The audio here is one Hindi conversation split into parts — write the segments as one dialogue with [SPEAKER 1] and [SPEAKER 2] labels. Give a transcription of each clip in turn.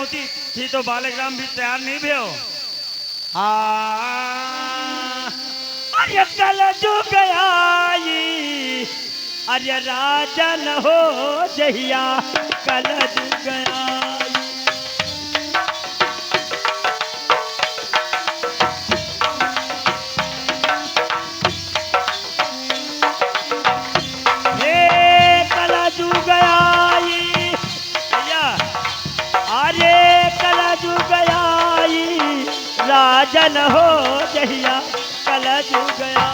[SPEAKER 1] पहुंची थी तो बालग्राम भी तैयार नहीं भयो। अरे कल जो गया अरे राजन हो जहिया कल जो गया। राजन हो जहिया कल जू गया।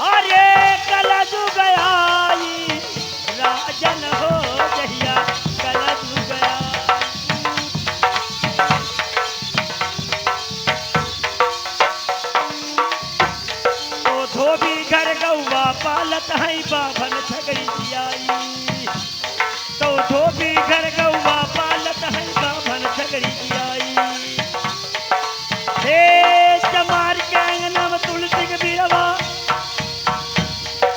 [SPEAKER 1] अरे कल जू गया राजन हो जहिया कल जू गया। धोबी घर गौवा पालत है बाभन छगड़ी आई। तो धोबी घर गौवा पालत है बाभन छगड़ी आई। हे चमार के अंगना में तुलसी के बिरवा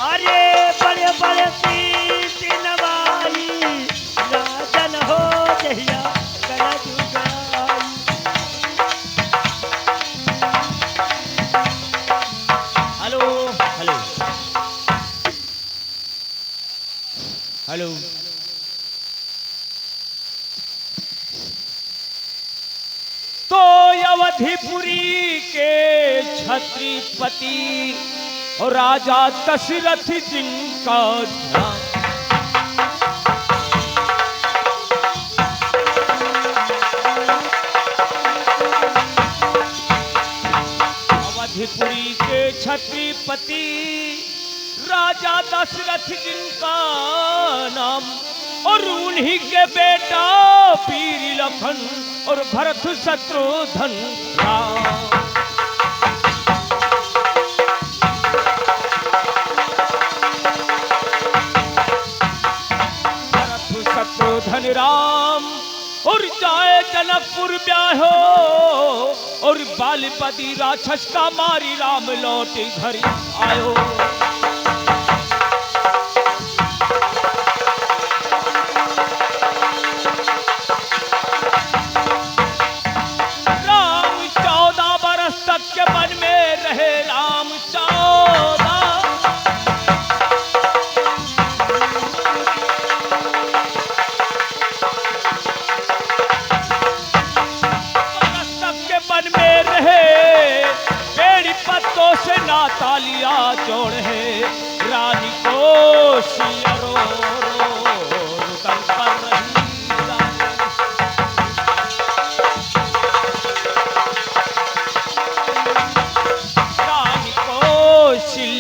[SPEAKER 1] अरे बड़े बड़े तीन नवाई। राजन हो जहिया कल जू गया। हेलो हेलो हेलो
[SPEAKER 2] तो अवधिपुरी के छत्रपति और राजा दशरथ जिनका ध्यान अवधिपुरी के छत्रपति राजा दशरथ जिनका नाम और उन्हीं के बेटा वीर लखन और भरत शत्रुघ्न राम। भरत शत्रुघ्न राम और जाए जनकपुर ब्याहो और बालपति राक्षस का मारी राम लौटे घर आयो। राम 14 बरस तक के वन में रहे। राम 14 बरस तक के वन में रहे। पेड़ पत्तों से नाता लिया जोड़ है। रानी को सियरो रुदन पर रही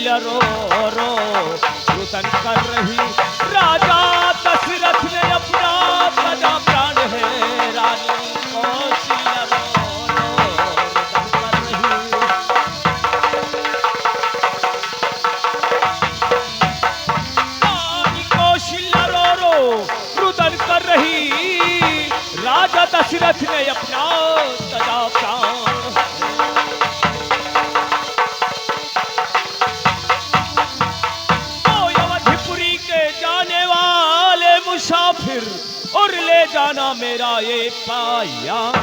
[SPEAKER 2] रो रो रुदन कर रही। राजा दशरथ ने अपना बड़ा प्राण है। रानी कौशल्या रो रो रुदन कर रही। रानी कौशल्या रो रो रुदन कर रही। राजा दशरथ ने अपना बड़ा प्राण मुसाफिर और ले जाना मेरा ये पायान।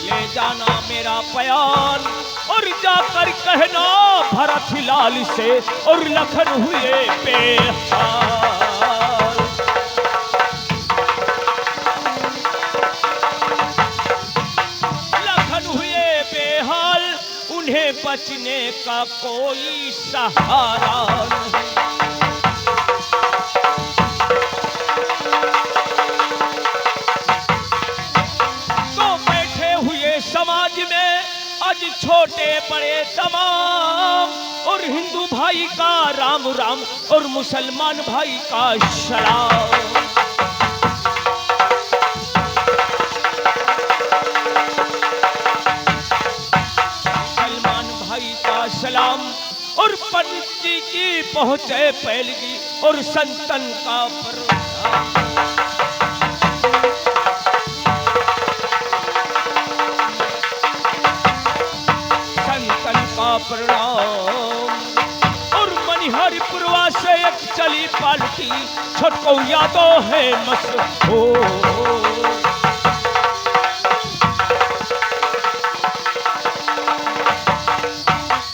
[SPEAKER 2] ले जाना मेरा पयान और जाकर कहना भरत लाल से और लखन हुए बेहाल। लखन हुए बेहाल उन्हें बचने का कोई सहारा नहीं। तो बैठे हुए समाज में आज छोटे बड़े तमाम और हिंदू भाई का राम राम और मुसलमान भाई का सलाम। सलाम और पंडित जी जी पहुंचे पैलगी और संतन का प्रणाम। संतन का प्रणाम और मनिहारीपुरवा से एक चली पालटी, छोटको यादो है मशहूर।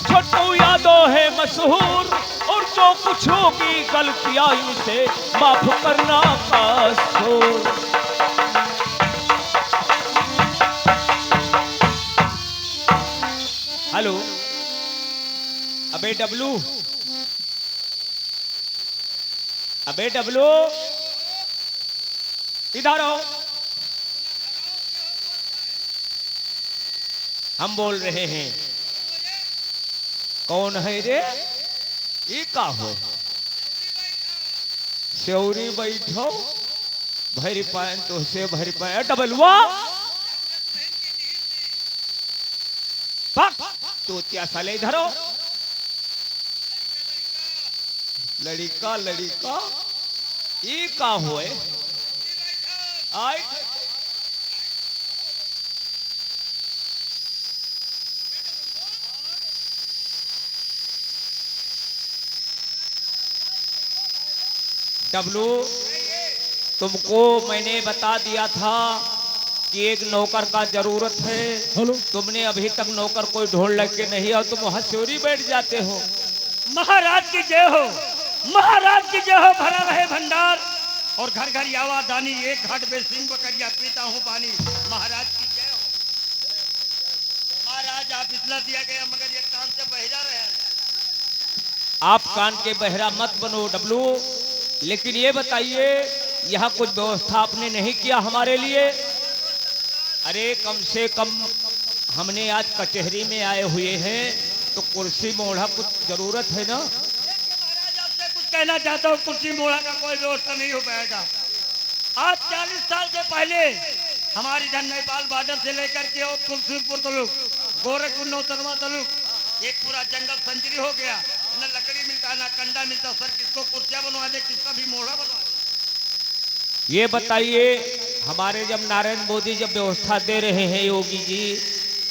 [SPEAKER 2] छोटको यादो है मशहूर और जो कुछ होगी गलतियां इनसे माफ करना कसूर। हेलो, अबे डब्लू, अबे डब्लू, इधर आओ। हम बोल रहे हैं। कौन है रे? ये का हो? सेवरी बैठो भरी पाए तो से भरी पाए डबलुआ तो क्या साले इधर हो। लड़का लड़का ये का होए? आय डब्लू, तुमको मैंने बता दिया था कि एक नौकर का जरूरत है।
[SPEAKER 1] हेलो,
[SPEAKER 2] तुमने अभी तक नौकर कोई ढूंढ लगे नहीं और तुम हंसोरी बैठ जाते हो।
[SPEAKER 1] महाराज की जय हो, महाराज की जय हो। भरा रहे भंडार और घर घर आवादानी, एक घाट पे सिंह बकरिया पीता हूँ पानी। महाराज की जय हो। महाराज आप इतना दिया गया मगर ये कान से बहिरा रहे।
[SPEAKER 2] आप कान के बहरा मत बनो डब्लू, लेकिन ये बताइए यहाँ कुछ व्यवस्था आपने नहीं किया हमारे लिए? अरे कम से कम हमने आज कचहरी में आए हुए हैं तो कुर्सी मोढ़ा कुछ जरूरत है ना।
[SPEAKER 1] महाराज आपसे कुछ कहना चाहता हूँ, कुर्सी मोड़ा का कोई व्यवस्था नहीं हो पाएगा। आज 40 साल से पहले हमारी धन नेपाल बॉर्डर से लेकर के और तुलसीपुर तलुक, गोरखपुर नौतनवा तलुक एक पूरा जंगल संजरी हो गया। न लकड़ी मिलता न कंडा मिलता। सर किसको कुर्सियां बनवा दे, किसका भी मोड़ा बनवा दे।
[SPEAKER 2] ये बताइए हमारे जब नारायण मोदी जब व्यवस्था दे रहे हैं योगी जी,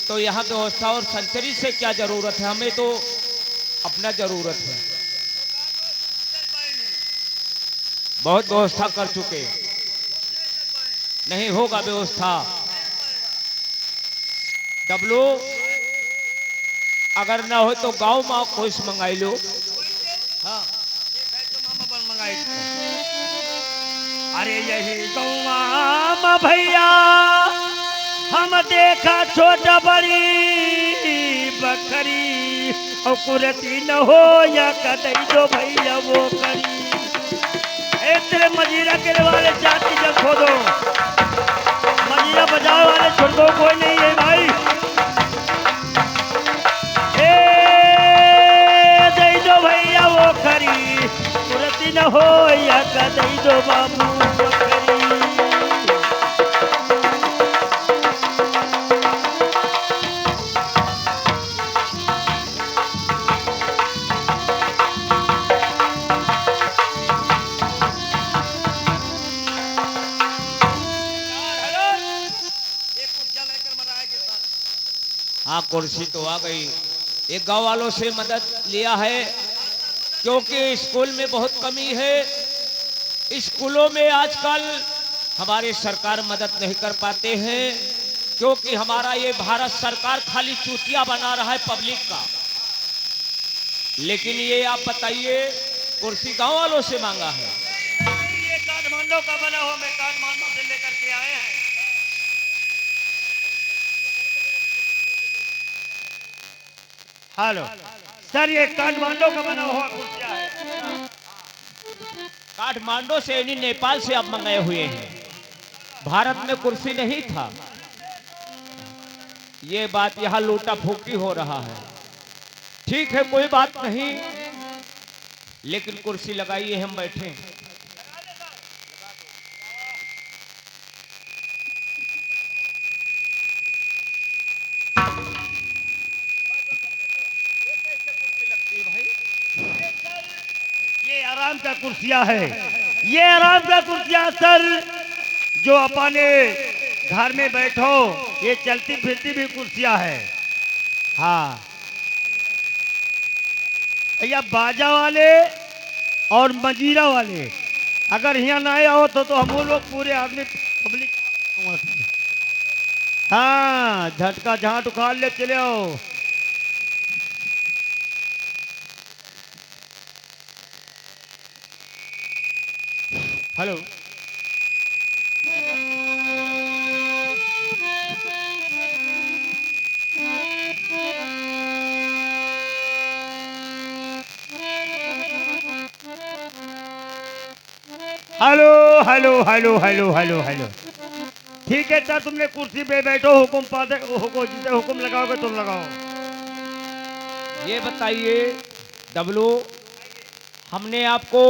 [SPEAKER 2] तो यहाँ व्यवस्था और संतरी से क्या जरूरत है? हमें तो अपना जरूरत है। बहुत व्यवस्था कर चुके, नहीं होगा व्यवस्था। डब्लू, अगर ना हो तो गांव में कोई मंगाई लो।
[SPEAKER 1] हाँ, मामा बन मंगाई। अरे यही गौवा भैया हम देखा छोटा बड़ी बकरी और कुरती न हो या कदई दो भैया वो करी। ए तेरे मजीरा के वाले जाति जब खोदो, मजीरा बजाओ वाले छोड़ दो, कोई नहीं है भाई। ए दई दो भैया वो करी, कुरती न हो या कदई दो बाबू वो करी।
[SPEAKER 2] हाँ, कुर्सी तो आ गई। एक गांव वालों से मदद लिया है क्योंकि स्कूल में बहुत कमी है। स्कूलों में आजकल हमारी सरकार मदद नहीं कर पाते हैं क्योंकि हमारा ये भारत सरकार खाली चूतिया बना रहा है पब्लिक का। लेकिन ये आप बताइए, कुर्सी गांव वालों से मांगा है।
[SPEAKER 1] ये काठमांडू का बना हो, मैं काठमांडू से लेकर के आए हैं। हेलो सर, ये काठमांडू का बना हुआ कुर्सिया है।
[SPEAKER 2] काठमांडू से यानी नेपाल से आप मंगाए हुए हैं। भारत में कुर्सी नहीं था। ये बात यहाँ लूटा फूकी हो रहा है। ठीक है, कोई बात नहीं, लेकिन कुर्सी लगाइए, हम बैठे।
[SPEAKER 1] कुर्सी लगती है भाई। का कुर्सियां है। ये आराम का कुर्सियां सर जो अपने घर में बैठो, ये चलती फिरती भी कुर्सियां है। हाँ भैया, बाजा वाले और मजीरा वाले अगर यहाँ ना आओ तो हम लोग पूरे आदमी पब्लिक। हाँ, झटका झाट उखाड़ ले चले आओ। Hello, hello hello hello hello hello hello. ठीक है सर, तुमने कुर्सी पे बैठो, हुकुम पाते हुकुम जिसे हुकुम लगाओगे तुम लगाओ।
[SPEAKER 2] ये बताइए डब्लू, हमने आपको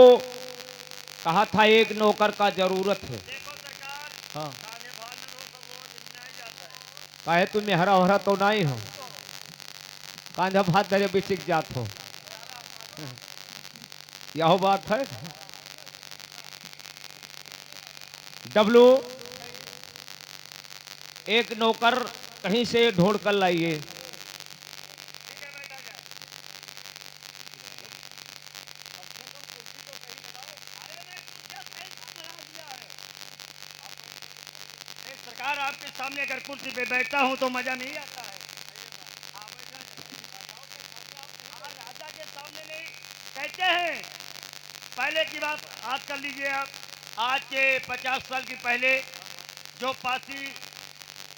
[SPEAKER 2] कहा था एक नौकर का जरूरत है।
[SPEAKER 1] देखो सरकार,
[SPEAKER 2] हाँ,
[SPEAKER 1] खाने भात में तो सब वोट नहीं जाता है।
[SPEAKER 2] काहे तुम्हें हरा हरा तो नहीं हो, कांधा भात दरे बिचिक जात हो, यह बात है। डब्लू, एक नौकर कहीं से ढूंढ कर लाइए।
[SPEAKER 1] ठीक है बैठा जाए। कम से कम कुर्सी तो सही लगाओ। अरे मैं कुर्सियां सही सब लगा दिया है। एक सरकार, आपके सामने अगर कुर्सी पे बैठता हूँ तो मजा नहीं आता है। हाँ, बैठा जाए। हाँ, राजा के सामने नहीं कहते हैं। पहले की बात आज कर लीजिए आप। आज के 50 साल की पहले जो पासी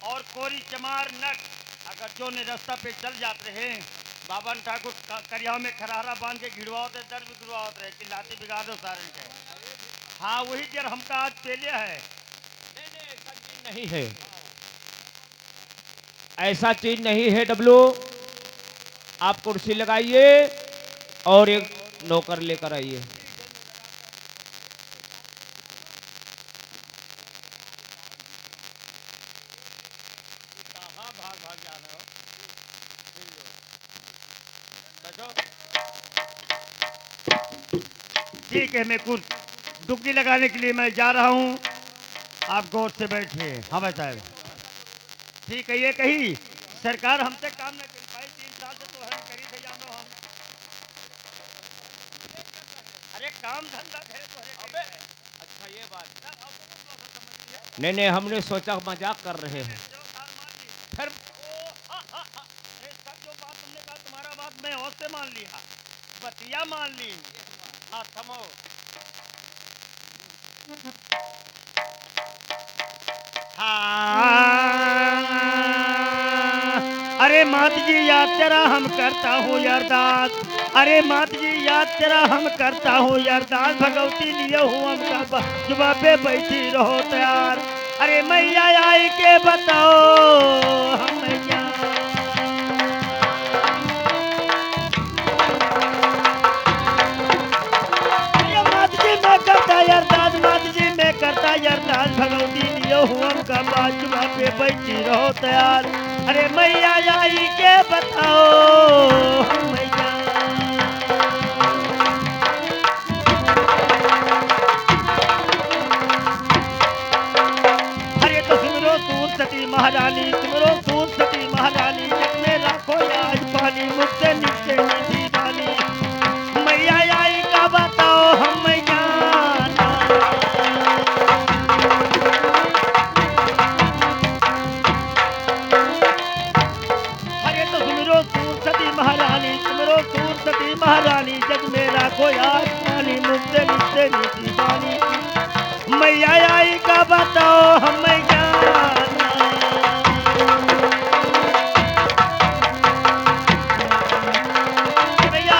[SPEAKER 1] और कोरी चमार नट अगर जो ने रास्ता पे चल जाते रहे, बाबन ठाकुर करिया में खरारा बांध के घिड़वाते दर भी गिरवाते रहे कि लाती बिगाड़ दो सारन के। हाँ, वही जर हमका आज पेले है।
[SPEAKER 2] नहीं है, ऐसा चीज नहीं है डब्लू। आप कुर्सी लगाइए और एक नौकर लेकर आइए।
[SPEAKER 1] कहाँ भाग भाग जा रहे हो? ठीक है, मैं कुछ डुबकी लगाने के लिए मैं जा रहा हूँ। आप गौर से बैठिए। हाँ भाई साहब, ठीक है। ये कही सरकार हमसे काम न कर पाई, 3 साल से तो हम करी थे जानो हम। अरे काम धंधा है तो अबे
[SPEAKER 2] अच्छा, ये बात। नहीं नहीं, हमने सोचा मजाक कर रहे हैं।
[SPEAKER 1] फिर अरे सब जो बात तुमने कहा, तुम्हारा बात मैं होश से मान लिया, बतिया मान ली। हाँ थमो। हाँ, अरे मात जी याद तेरा हम करता हूँ अरदास। अरे मात जी याद तेरा हम करता हूँ अरदास। भगवती लिए हूँ हमका जुबा पे बैठी रहो तैयार। अरे मैया आई के बताओ हम मैया। अरे मात जी मैं करता अरदास, मात जी मैं करता अरदास। भगवती लिए हूँ हमका जुबा पे बैठी रहो तैयार। अरे मैया आई के बताओ हम मैया। अरे तो सुमरो सूर सती महारानी, सुमरो सूर सती महारानी। जग में राखो आज पानी, मुझसे नीचे नीची बानी। मैया आई का बताओ हम मैया। अरे तो सुमरो सूर सती महारानी, सुमरो सूर सती महारानी। जग में राखो आज पानी, मुझसे नीचे नीची बानी। मैया आई का बताओ हम मैया। भैया,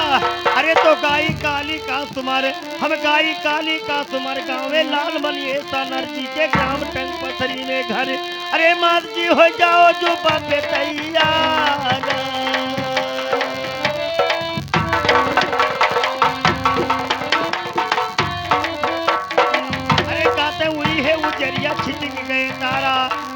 [SPEAKER 1] अरे तो गाई काली का तुम्हारे, हम गाई काली का तुम्हारे गाँव में लाल मनी ऐसा नरजी के ग्राम टंग पथरी में घर। अरे मात जी हो जाओ जो बापे तैयार। अरे कहते हुई है उजरिया छिटक गए तारा,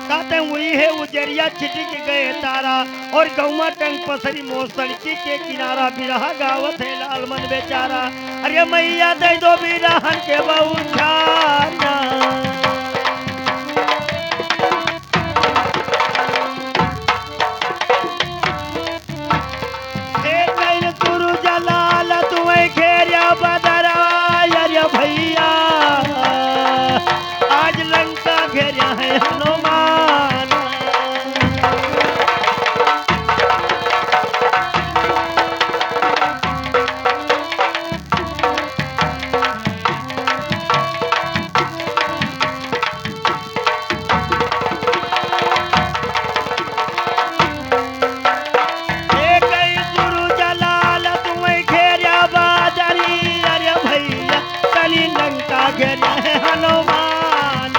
[SPEAKER 1] कहते हुई है उजरिया छिटिक गए तारा और गौमा टंग पसरी मोर सड़की के किनारा बिरहा गावत है लाल मन बेचारा। अरे मैया दे दो बिरहन के बहुछाना। जलाल तुम्हें घेरिया बदरा अरे भैया आज लंका घेरिया है हनुमान। घेरिया है हनुमान।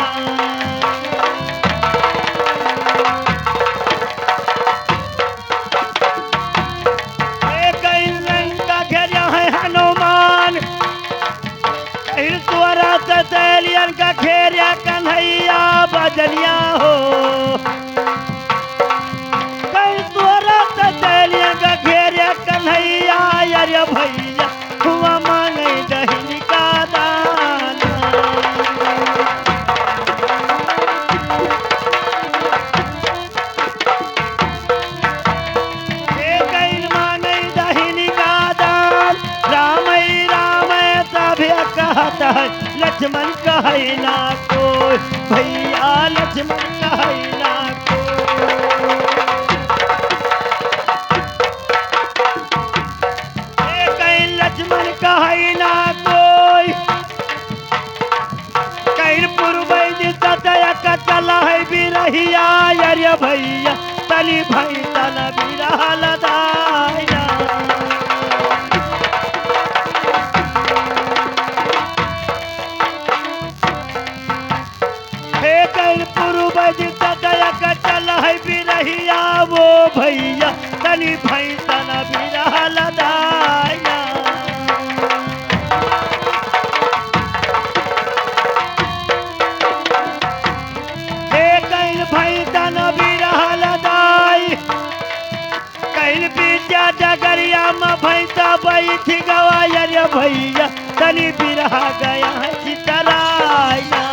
[SPEAKER 1] लंका घेरिया है हनुमान। कहीं तोरा तैलियन का घेरिया कन्हैया बजलिया हो। कहीं तोरा तैलियन का घेरिया कन्हैया अरे भैया हुआ मांगे दही का दान। कहता है लक्ष्मण कहे ना कोई भैया लक्ष्मण कहे ना कोई। लक्ष्मण कहे ना कोई कहीं पूर्व का चला है बिरहिया अरे भैया तली भाई तना बिरहा लदाया। का चला है बिरहिया वो भैया तनी भाई तना बिरहा लदाया। कहीं भाई तना बिरहा लदाई। कहीं विद्या डगरिया में भैंसा बैठ गवा अरे भैया तनी बिरहा गया है चितराया।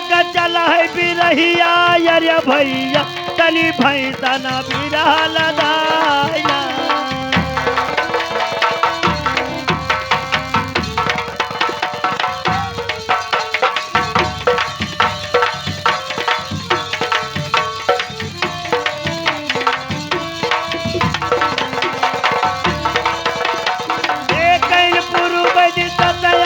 [SPEAKER 1] का चला है बिरहिया अरे भैया तनी भैंसा ना बिरहा लदाया।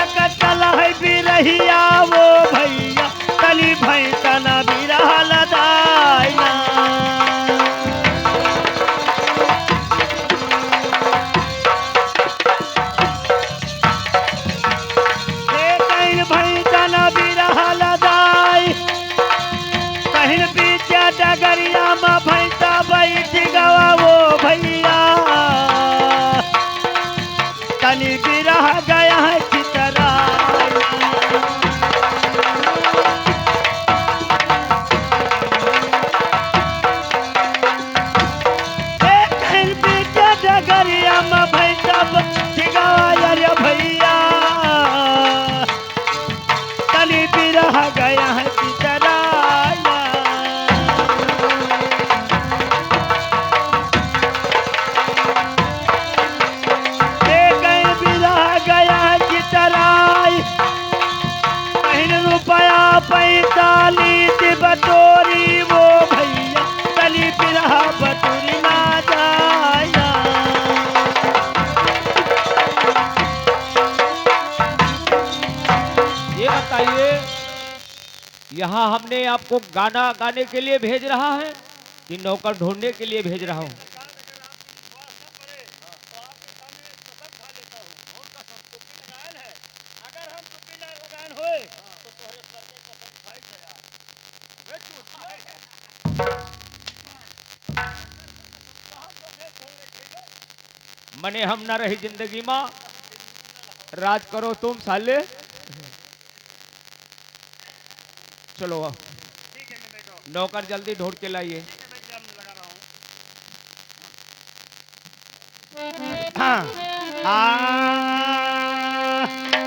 [SPEAKER 1] का चला है बिरहिया वो भैया तनी भैंसा ना बिरहा लदाया। कहीं भैंसा ना बिरहा लदाई। कहीं बीचा डगरिया में भैंसा बैठ गवा वो भैया तनी बिरहा गया है चितरा। डगरिया में भैंसा गवा अरे भैया तनी बिरहा गया है चितराया। कहीं बिरहा गया है चितराई। कहीं रुपया 45 बटोरी वो भैया तनी बिरहा बटोरी ना जाया।
[SPEAKER 2] ये बताइए यहाँ हमने आपको गाना गाने के लिए भेज रहा है कि नौकर ढूंढने के लिए भेज रहा हूँ? मने हम ना रही जिंदगी माँ, राज करो तुम साले। चलो आओ।
[SPEAKER 1] ठीक है, मैं बैठा हूँ।
[SPEAKER 2] नौकर जल्दी ढूंढ के लाइए।
[SPEAKER 1] ठीक है, मैं जम लगा रहा हूँ। हाँ,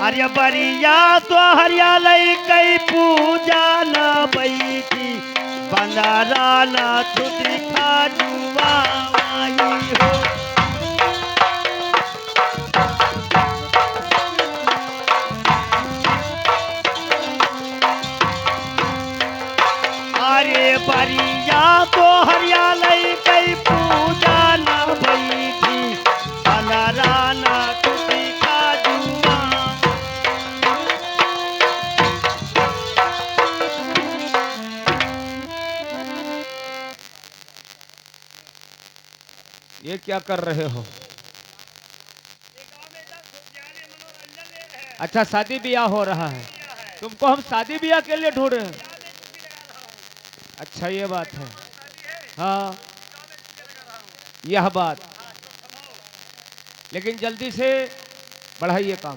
[SPEAKER 1] अरे बरिया तो हरियालय कई पूजा न बैठी, बंदारा न तू दिखा जुआ हो। अरे बरिया तो हरियालय कई पूजा न बैठी, बंदारा न तू दिखा जुआ।
[SPEAKER 2] ये क्या कर रहे हो? अच्छा, शादी ब्याह हो रहा है। तुमको हम शादी ब्याह के लिए ढूंढ रहे हैं। अच्छा, ये बात है। हाँ, यह बात। लेकिन जल्दी से बढ़ाइए काम।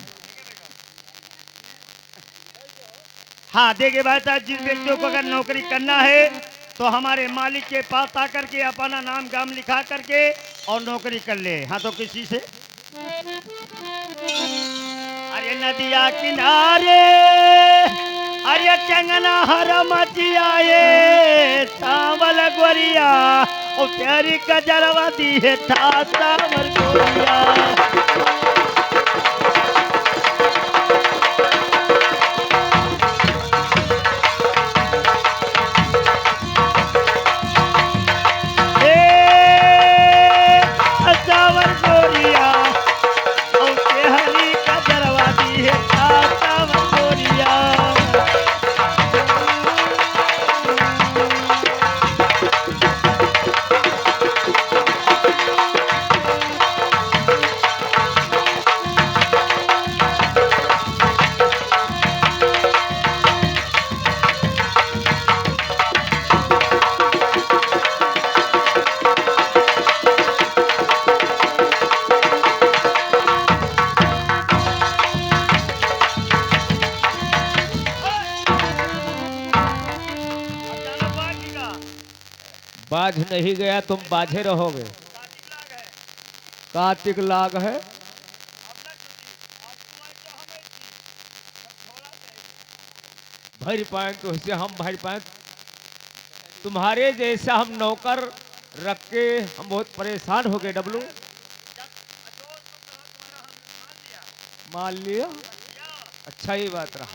[SPEAKER 1] हाँ, देखिए भाई साहब, जिन व्यक्तियों को अगर नौकरी करना है तो हमारे मालिक के पास आकर के अपना नाम गाम लिखा करके और नौकरी कर ले। हाँ, तो किसी से अरे नदिया किनारे, अरे चंगना हर मचियाए सावल गोरिया, और तेरी कजरवा दी है था सावल गोरिया। सावर गोरिया, और तेहरी कजरवा दी है सावर गोरिया। अचानक बाजी का
[SPEAKER 2] बाज नहीं गया, तुम बाझे रहोगे।
[SPEAKER 1] कार्तिक लाग है।
[SPEAKER 2] कार्तिक लाग है।
[SPEAKER 1] अब ना छुट्टी, अब तुम्हारी तो हमें थी, अब थोड़ा सा
[SPEAKER 2] भर पाए तो इससे हम भर पाए। तुम्हारे जैसा हम नौकर रख के हम बहुत परेशान हो गए डब्लू। मान लिया। अच्छा, ये बात रहा।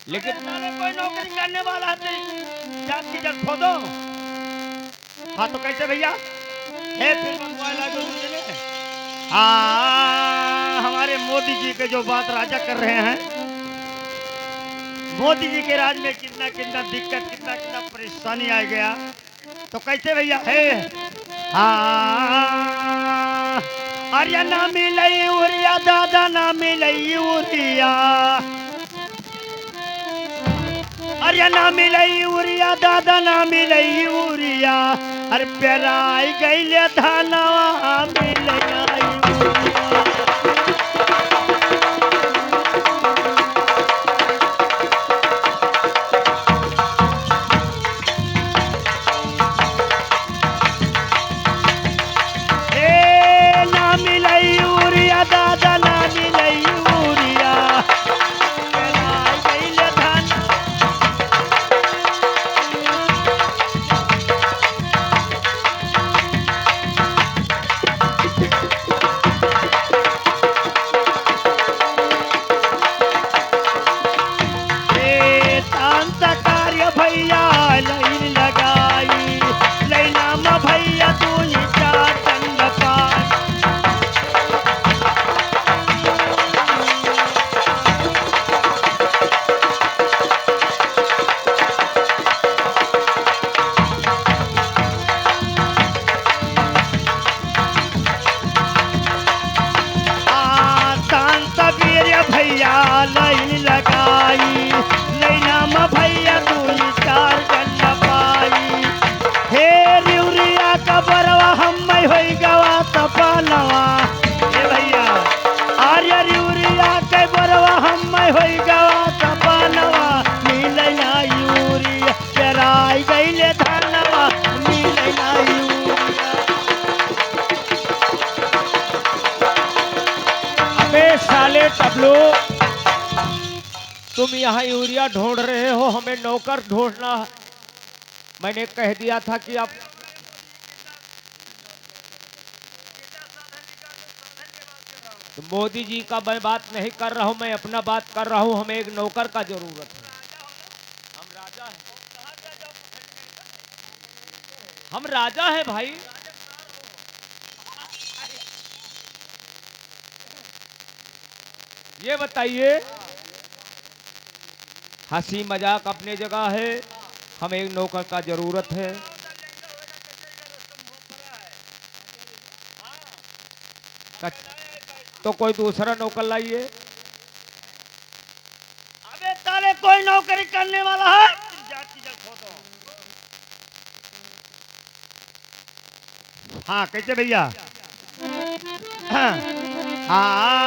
[SPEAKER 1] लेकिन
[SPEAKER 2] लेकिन
[SPEAKER 1] मैंने कोई नौकरी करने वाला नहीं, जात की जड़ खोदो। हाँ, तो कैसे भैया है फिर बनवाया जो तुझे? हाँ, हमारे मोदी जी के जो बात राजा कर रहे हैं, मोदी जी के राज में कितना कितना दिक्कत, कितना कितना परेशानी आ गया। तो कैसे भैया है? हाँ, अरे ना मिलई उरिया दादा, ना मिलई उरिया, अरे ना मिलई उरिया दादा, ना मिलई उरिया, अरे पेराई गईले धानवा मिलई उरिया। ए ना मिलई उरिया दादा, ना मिलई उरिया, पेराई गईले धानवा।
[SPEAKER 2] अरे टबलू, तुम यहाँ यूरिया ढूंढ रहे हो, हमें नौकर ढूंढना है। मैंने कह दिया था कि आप तो मोदी जी का मैं बात नहीं कर रहा हूँ, मैं अपना बात कर रहा हूँ। हमें एक नौकर का जरूरत है। हम राजा हैं, हम राजा हैं भाई। ये बताइए, हंसी मजाक अपने जगह है, हमें एक नौकर का जरूरत है। तो कोई दूसरा नौकर लाइए।
[SPEAKER 1] अबे तारे कोई नौकरी करने वाला है? हाँ कैसे भैया? हाँ हाँ।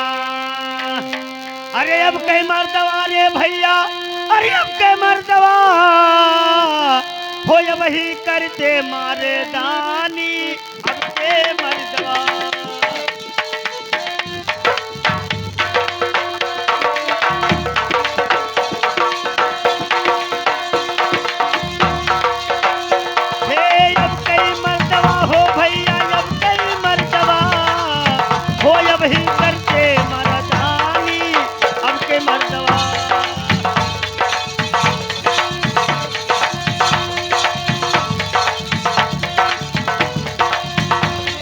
[SPEAKER 1] अरे अब कई मर्दवा रे भैया, अरे अब कई मर्दवा हो या वही करते मारे दानी, अब के मर्दवा। हे अब कई मर्दवा हो भैया, अब कई मर्दवा हो या वही करते मारा दानी, अब के मर्दवा।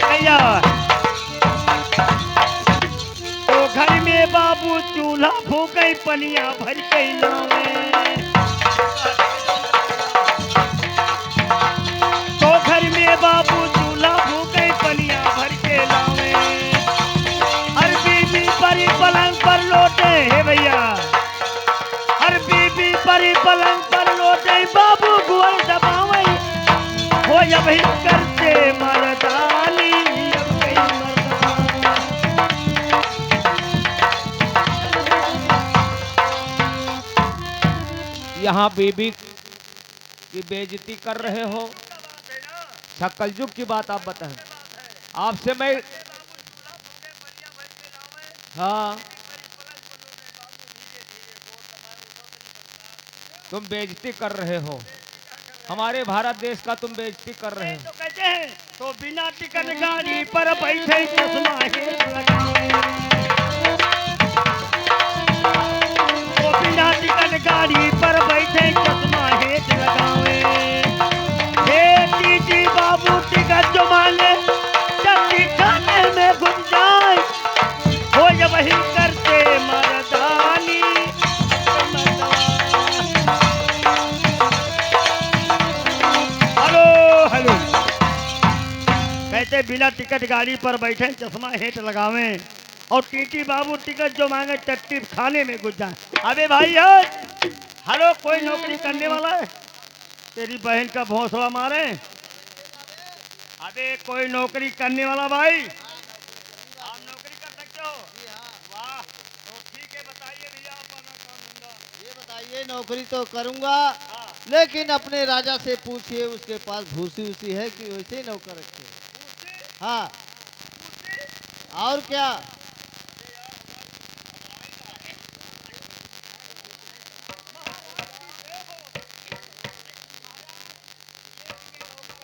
[SPEAKER 1] भैया तो घर में बाबू चूल्हा फूकई पनिया भर गई नावे। तो घर में बाबू चूल्हा फूकई पनिया भर के लावे। हर बीबी परी पलंग पर लोटे हे भैया, हर बीबी परी पलंग पर लोटे बाबू गुअल दबावे हो या भाई करते मर्दानी, अब कई मर्दानी।
[SPEAKER 2] यहाँ बीबी की बेइज्जती कर रहे हो। शकलजुग की बात आप बताएं। आपसे मैं हाँ, तुम बेइज्जती कर रहे हो, हमारे भारत देश का तुम बेइज्जती कर रहे हो।
[SPEAKER 1] तो कहते हैं तो बिना टिकट गाड़ी पर बैठे चश्मा हेठ लगावे। तो बिना टिकट गाड़ी पर बैठे चश्मा हेठ लगावे। हे टीटी बाबू टिकट जो मांगे चक्की खाने में घुस जाए, हो या वही करते मर्दानी, हेलो हेलो। कहते बिना टिकट गाड़ी पर बैठे चश्मा हेठ लगावे और टीटी बाबू टिकट जो मांगे टट्टी खाने में घुस जाए। अबे भाई है, हेलो कोई नौकरी करने वाला है? तेरी बहन का भौंसला मारे। अबे कोई नौकरी करने वाला भाई? आप नौकरी कर सकते हो? वाह, तो ठीक है बताइए भैया आप अपना काम धंधा।
[SPEAKER 3] ये बताइए, नौकरी तो करूंगा,
[SPEAKER 1] हाँ,
[SPEAKER 3] लेकिन अपने राजा से पूछिए उसके पास भूसी उसी है कि वैसे ही नौकर रखे। हाँ, और क्या?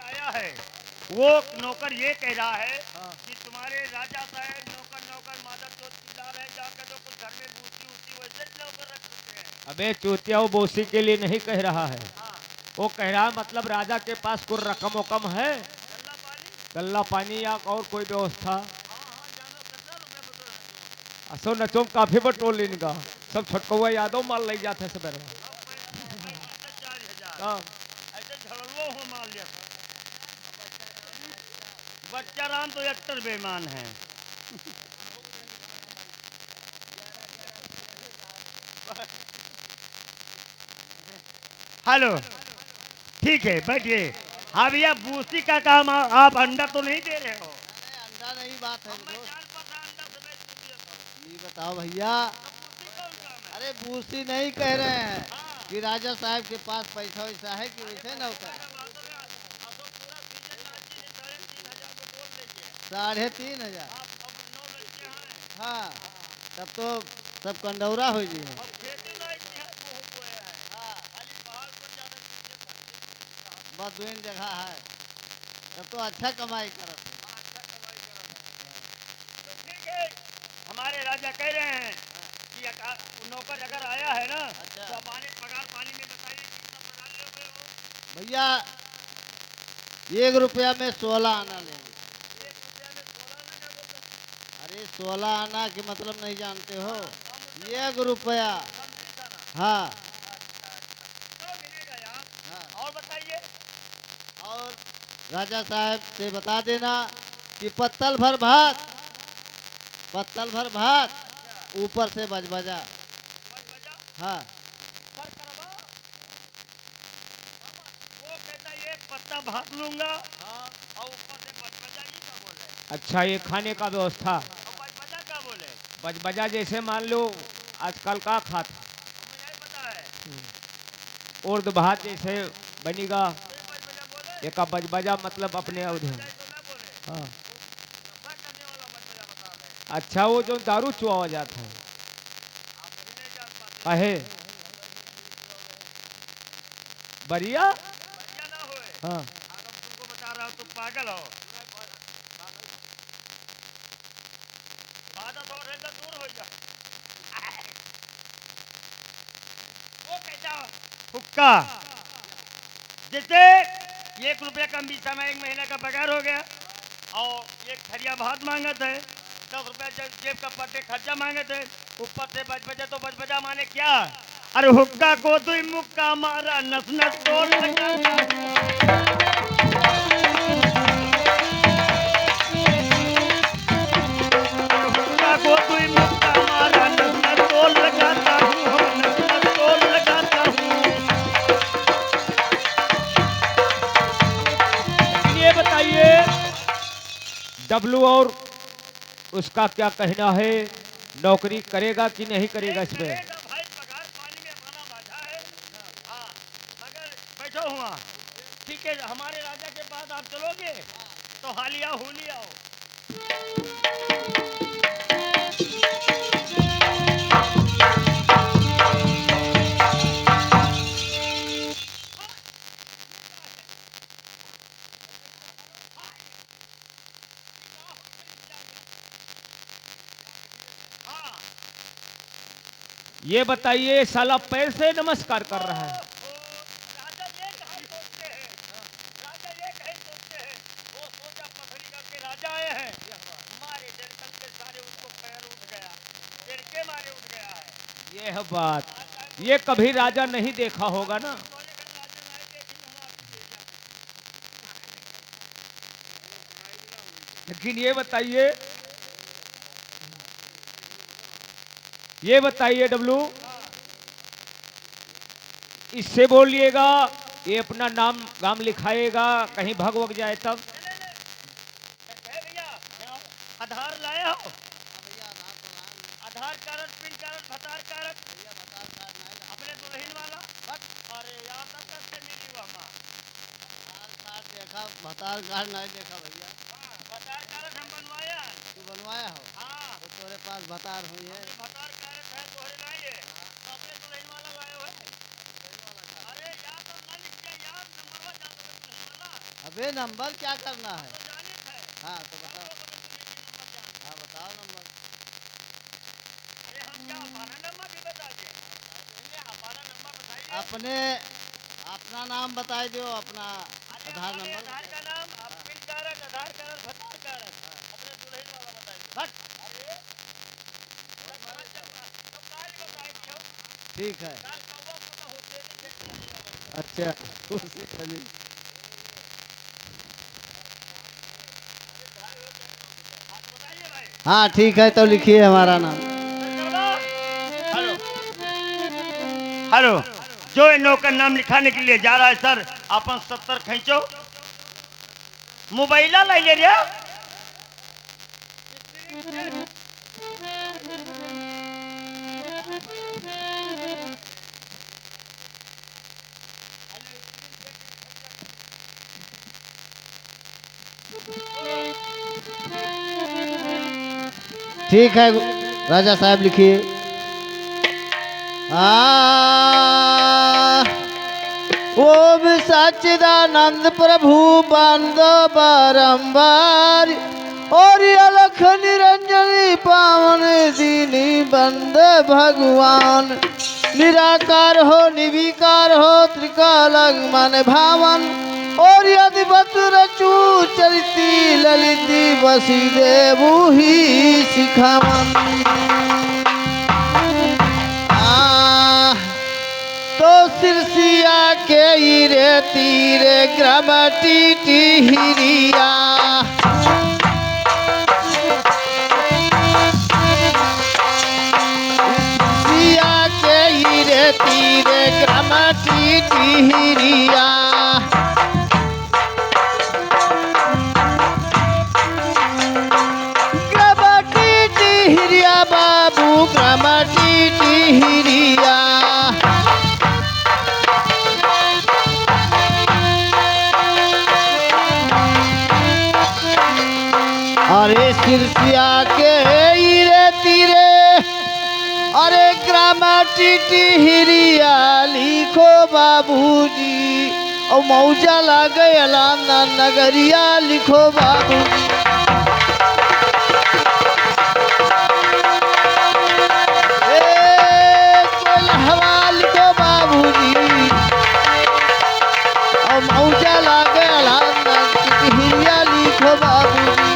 [SPEAKER 1] आया है वो नौकर ये कह रहा है
[SPEAKER 3] हाँ।
[SPEAKER 1] कि तुम्हारे राजा साहब नौकर नौकर मादर तो चिल्ला रहे जाकर तो कुछ घर में बूसी उसी वैसे ही नौकर रख सकते हैं।
[SPEAKER 2] अबे चूतिया, वो बोसी के लिए नहीं कह रहा है।
[SPEAKER 1] हाँ,
[SPEAKER 2] वो कह रहा है मतलब राजा के पास कोई रकम वकम है,
[SPEAKER 1] गल्ला पानी।
[SPEAKER 2] गल्ला पानी या और कोई व्यवस्था।
[SPEAKER 1] हाँ हाँ जानो कितना रुपये बटोर
[SPEAKER 2] असो नचो काफी बटोल इनका सब छटकौआ यादव माल ले जाते सब।
[SPEAKER 1] 4,000 ऐसे झड़लो हो मान लिया। बच्चा राम तो एक्टर बेईमान है। हेलो ठीक है बैठिए। हाँ भैया बूसी का काम आप अंडा तो नहीं दे रहे हो?
[SPEAKER 3] अरे अंडा नहीं बात है
[SPEAKER 1] मैं
[SPEAKER 3] दोस्त।
[SPEAKER 1] जान पता अंडा से मैं पूछ लिया था।
[SPEAKER 3] ये बताओ भैया,
[SPEAKER 1] बूसी कौन काम है?
[SPEAKER 3] अरे भूसी नहीं कह रहे हैं
[SPEAKER 1] हाँ।
[SPEAKER 3] कि राजा साहब के पास पैसा वैसा है कि वैसे नौकर।
[SPEAKER 1] बातों में अब तो पूरा सीजन लाची ने 3,500 को बोल लीजिए।
[SPEAKER 3] 3,500।
[SPEAKER 1] आप अब 9 लड़के हैं।
[SPEAKER 3] हाँ, तब तो सब कंडौरा हो जी है।
[SPEAKER 1] अब खेती नहीं की है, गेहूं बोया है। खाली पहाड़ पर जाने से
[SPEAKER 3] बस दो जगह है, तब तो अच्छा कमाई करत है।
[SPEAKER 1] अच्छा कमाई करत है। तो ठीक है, हमारे राजा कह रहे हैं कि नौकर अगर आया है ना,
[SPEAKER 3] अच्छा।
[SPEAKER 1] तो अपने पगार पानी में बताइए कितना पगार ले हुए हो।
[SPEAKER 3] भैया 1 रुपया में 16 आना लेंगे।
[SPEAKER 1] 1 रुपया में 16 आना बोलते
[SPEAKER 3] अरे 16 आना के मतलब नहीं जानते हो?
[SPEAKER 1] हैं।
[SPEAKER 3] 1 रुपया।
[SPEAKER 1] समझी था ना।
[SPEAKER 3] हाँ
[SPEAKER 1] अच्छा अच्छा, चलो मिलेगा यार।
[SPEAKER 3] हाँ।
[SPEAKER 1] और बताइए।
[SPEAKER 3] और राजा साहब से बता देना कि पत्तल भर भात, पत्तल भर भात, ऊपर से बजबजा।
[SPEAKER 1] बज बजा
[SPEAKER 3] हाँ
[SPEAKER 1] पर करवा। वो कहता है एक पत्ता भात लूंगा और ऊपर से बज बजा, ये क्या बोले?
[SPEAKER 2] अच्छा, ये खाने का व्यवस्था
[SPEAKER 1] और बज बजा क्या बोले?
[SPEAKER 2] बजबजा जैसे मान लो आजकल का खात
[SPEAKER 1] हमें नहीं पता है।
[SPEAKER 2] उर्द भात जैसे बनेगा।
[SPEAKER 1] फिर बज बजा बोले?
[SPEAKER 2] एक बजबजा मतलब अपने
[SPEAKER 1] बज
[SPEAKER 2] उधर।
[SPEAKER 1] बजा तो ना बोले।
[SPEAKER 2] हाँ।
[SPEAKER 1] नफा करने वाला बज बजा बता रहे।
[SPEAKER 2] अच्छा, वो जो दारू चुआ जाता है
[SPEAKER 1] आप वही नहीं जान पाते।
[SPEAKER 2] काहे बढ़िया।
[SPEAKER 1] बढ़िया ना होए।
[SPEAKER 2] हाँ।
[SPEAKER 1] अगर तुमको बता रहा हूँ तुम पागल हो। आदत हो रहे तो दूर हो जा। वो कहता हुक्का जैसे 1 रुपया कम भी समय 1 महीने का पगार हो गया और एक थरिया भात मांगे थे, 10 रुपया जेब का पट्टे खर्चा मांगे थे, ऊपर से बज बजा। तो बज बजा माने क्या? अरे हुक्का को तू मुक्का मारा नस नस तोड़ लगा। हुक्का को तू मुक्का मारा नस नस तोड़ लगाता हूँ, हम नस नस तोड़ लगाता हूँ।
[SPEAKER 2] ये बताइए डब्लू और उसका क्या कहना है, नौकरी करेगा कि नहीं करेगा
[SPEAKER 1] नहीं
[SPEAKER 2] इसमें?
[SPEAKER 1] करेगा भाई, पगार पानी में अपना बाधा है। हाँ, मगर बैठो हुआ। ठीक है, हमारे राजा के पास आप चलोगे तो हालिया होली आओ। हाँ।
[SPEAKER 2] ये बताइए साला पैर से नमस्कार कर रहा है।
[SPEAKER 1] राजा ये कहीं सोचते हैं, राजा ये कहीं सोचते हैं। वो सोचा पथरी करके राजा आए हैं, मारे दरकन के सारे उसको पैर उठ गया, सिर के मारे उठ गया है।
[SPEAKER 2] ये है बात, ये कभी राजा नहीं देखा होगा ना।
[SPEAKER 1] सोने का राजा नहीं देखी हमारी एरिया।
[SPEAKER 2] लेकिन ये बताइए डब्लू, इससे बोलिएगा ये अपना नाम गाम लिखाएगा, कहीं भग वग जाए तब।
[SPEAKER 1] है भैया, आधार लाए हो? आधार कार्ड, पिन कार्ड, भतार कार्ड, अपने दुल्हन वाला। अरे यार तब कैसे मिली वो हमारा?
[SPEAKER 3] देखा भतार कार्ड नहीं देखा भैया।
[SPEAKER 1] भतार कार्ड हम बनवाया।
[SPEAKER 3] तू बनवाया हो?
[SPEAKER 1] हाँ,
[SPEAKER 3] तो तोरे पास भतार हुई है।
[SPEAKER 1] भतार कार्ड है तोहरे नहीं है, तो अपने दुल्हन वाला लाए हुए। अरे यार तो ना लिख दिया यार, नंबर वा जान दो दुल्हन वाला।
[SPEAKER 3] अबे नंबर क्या करना है?
[SPEAKER 1] तो जानित है।
[SPEAKER 3] हाँ तो बताओ।
[SPEAKER 1] तो अपने दुल्हन की नंबर जान।
[SPEAKER 3] हाँ बताओ नंबर।
[SPEAKER 1] अरे हम क्या हमारा नंबर भी बता दें? ये हमारा नंबर बताइए।
[SPEAKER 3] अपने अपना नाम बता दो, अपना
[SPEAKER 1] अरे
[SPEAKER 3] आधार
[SPEAKER 1] हमारे
[SPEAKER 3] नंबर।
[SPEAKER 1] आधार का नाम, पिन कार्ड, आधार कार्ड, भतार कार्ड, अपने दुल्हन वाला बताइए।
[SPEAKER 3] बस
[SPEAKER 1] अरे तो काल बताइए हो।
[SPEAKER 3] ठीक है।
[SPEAKER 1] काल कौवा को तो होते नहीं थे।
[SPEAKER 3] अच्छा खुशी चली।
[SPEAKER 1] हाँ, तो बताइए भाई।
[SPEAKER 3] हाँ ठीक है, तो लिखिए हमारा नाम।
[SPEAKER 1] हेलो हेलो, जो इन नौकर नाम लिखाने के लिए जा रहा है सर, अपन 70 खींचो। मोबाइला लाई ले रहा।
[SPEAKER 3] ठीक है। राजा साहब लिखिए। ओम सच्चिदानंद प्रभु बंद बारंबार और अलख निरंजनी पावन दीनी बंद भगवान। निराकार हो निर्विकार हो त्रिकालक मन भावन और यदि रचू चरिती ललिती बसी देवु ही शिखावन। तो सिरसिया के रे तीरे ग्रमटी टिहरिया सिया के रे तीरे ग्रमटी टिहरिया ग्रमटी टिहरिया बाबू ग्रमटी टिहरिया। अरे सिरसिया के रे तीरे अरे ग्रामटी टिहरिया लिखो बाबूजी और मौजा लगे अलाना नगरिया लिखो बाबूजी। कोल्हवा लिखो बाबूजी और मौजा लगे अलाना टिहरिया लिखो बाबूजी।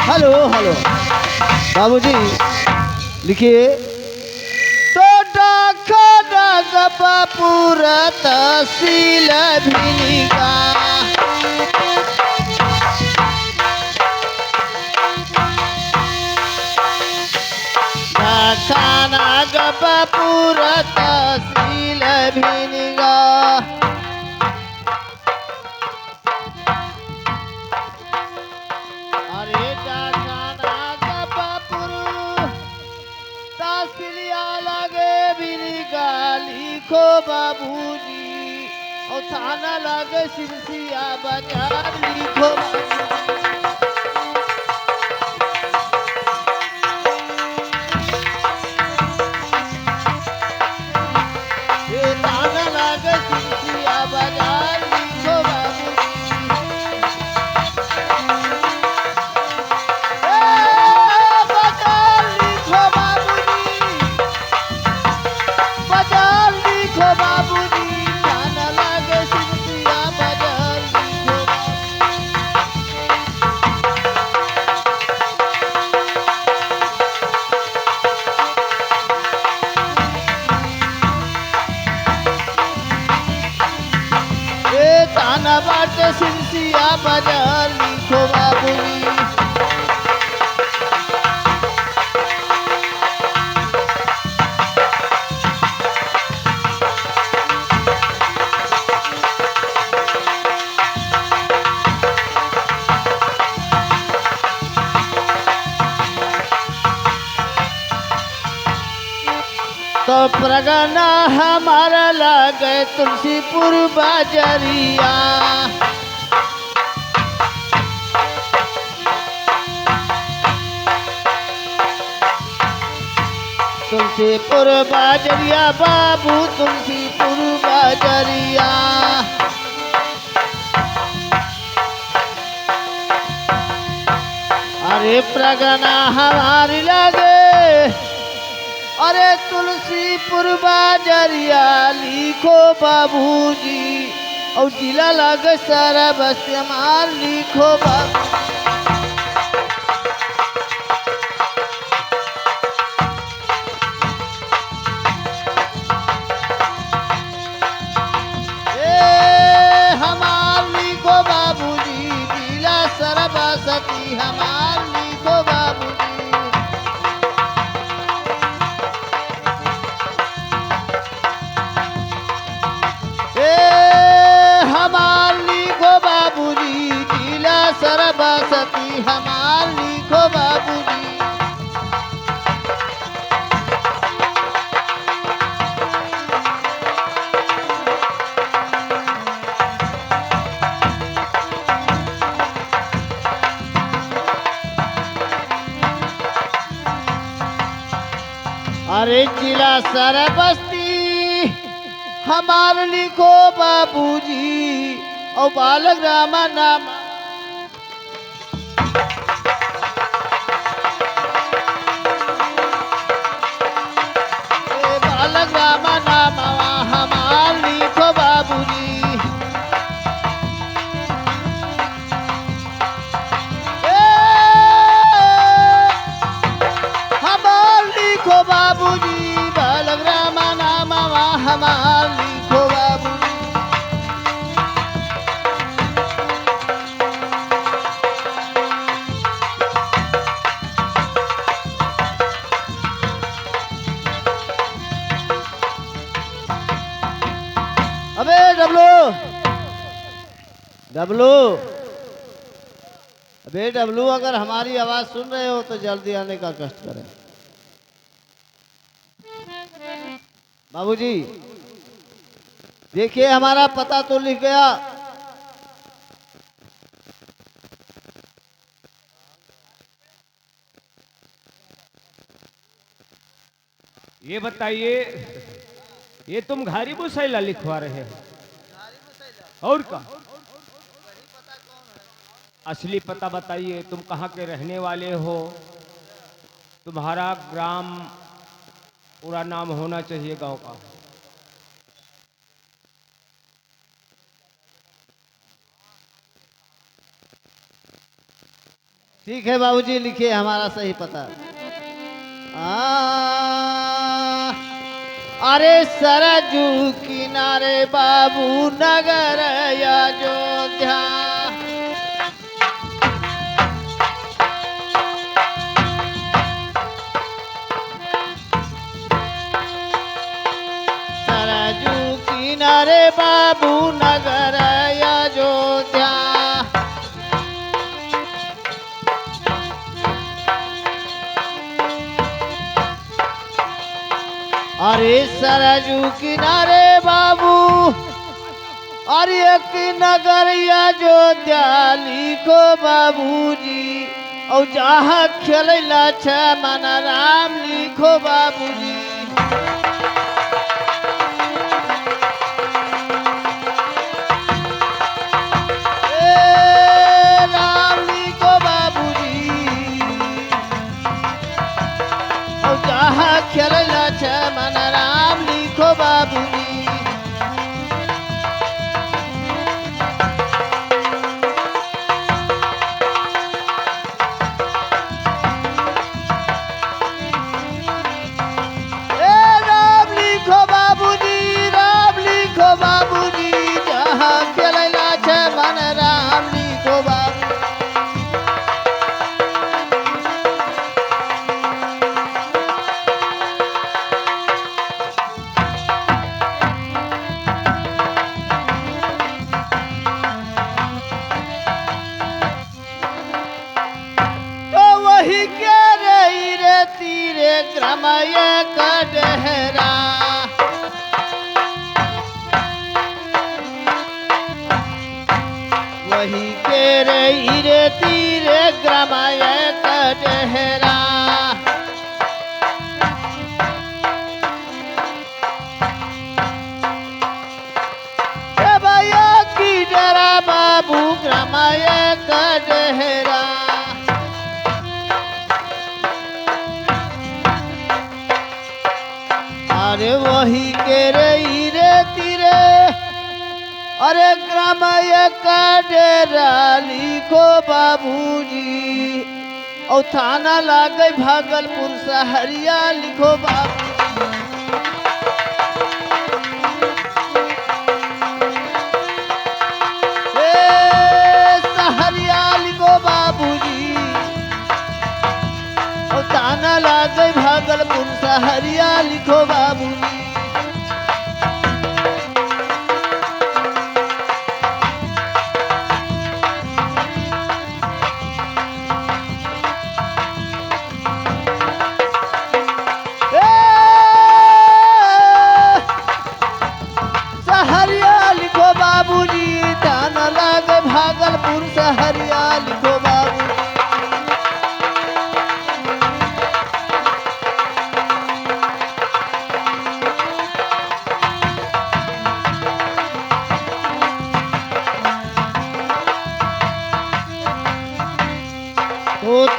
[SPEAKER 3] हेलो हेलो बाबूजी लिखिए। तो डाका डाका पूरा तहसील भिनिका खाना गपा पूरा तहसील भिनिका। अरे डाकाना गपापुर तहसीलिया लगे भिनिका लिखो बाबूजी और थाना लगे सिरसिया बाजार लिखो बाबूजी। थाना लगे सिरसिया बाजार लिखो बाबूजी। बाजार लिखो बाबूजी थाना लगे सिरसिया बाजार लिखो। थाना बाटे सिरसिया बाजार लिखो बाबूजी। तो प्रगना हमारा लगे तुलसीपुर बाजरिया तुलसीपुर बाजरिया बाबू तुलसीपुर बाजरिया। अरे प्रगना हमारी लगे अरे तुलसीपुर बाजरिया लिखो बाबूजी और जिला लगे सारा बस्तिया मार लिखो बाबू। ए बसती हमार लिखो बाबूजी। हमार लिखो बाबूजी, जिला सर बसती हमार लिखो बाबूजी। अरे जिला सर बस्ती हमार लिखो बाबूजी, और बालक रामा नाम। बालक रामा नाम हमार लिखो बाबूजी। हमार लिखो बाबूजी, बालक रामा नाम हमार लिखो बाबूजी। अबे डब्लू डब्लू, अबे डब्लू, अगर हमारी आवाज सुन रहे हो तो जल्दी आने का कष्ट करें। बाबूजी देखिए हमारा पता तो लिख गया।
[SPEAKER 2] ये बताइए, ये तुम घारी बुसैला लिखवा रहे हो और का? असली पता बताइए, तुम कहाँ के रहने वाले हो? तुम्हारा ग्राम पूरा नाम होना चाहिए गांव का।
[SPEAKER 3] ठीक है बाबूजी, लिखिए हमारा सही पता। अरे सरजू किनारे बाबू नगर अयोध्या। सरजू किनारे बाबू नगर अयोध्या। अरे सरजू किनारे बाबू, अरे एक नगर अयोध्या लिखो बाबूजी, और जहाँ खेला मन राम लिखो बाबूजी। राम लिखो बाबूजी, और जहाँ खेला मन राम लिखो बाबूजी। राम लिखो बाबूजी, राम लिखो बाबूजी, जहाँ खेला मन राम लिखो बाबू। तो वही के रही रे तीरे ग्रामय कटहरा। वही के रही रे तीरे ग्रामय कटहरा। भैया की डरा बाबू ग्रामय कटहरा। अरे वही के रही रे तीरे, अरे ग्रामय का डेरा लिखो बाबूजी, और थाना लागे भागलपुर सहरिया लिखो बाबू। सहरिया लिखो बाबू।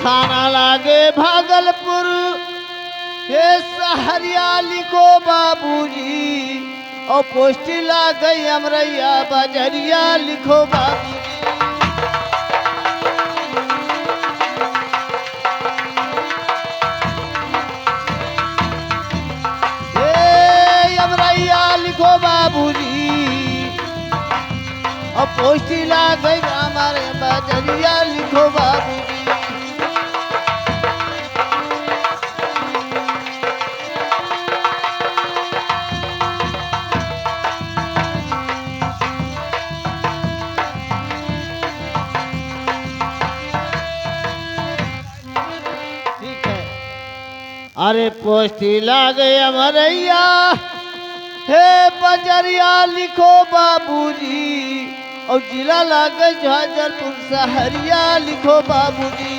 [SPEAKER 3] थाना लागे भागलपुर, हे सहरिया लिखो बाबूजी, और पोस्टी लागे अमरैया बजरिया लिखो बाबूजी। हे अमरैया लिखो बाबूजी, और पोस्टी लागे हमारे बजरिया लिखो बाबूजी। ठीक है। अरे पोस्टी लागे अमरैया, हे बजरिया लिखो बाबूजी, और जिला लागे झाजरपुर सहरिया लिखो बाबूजी।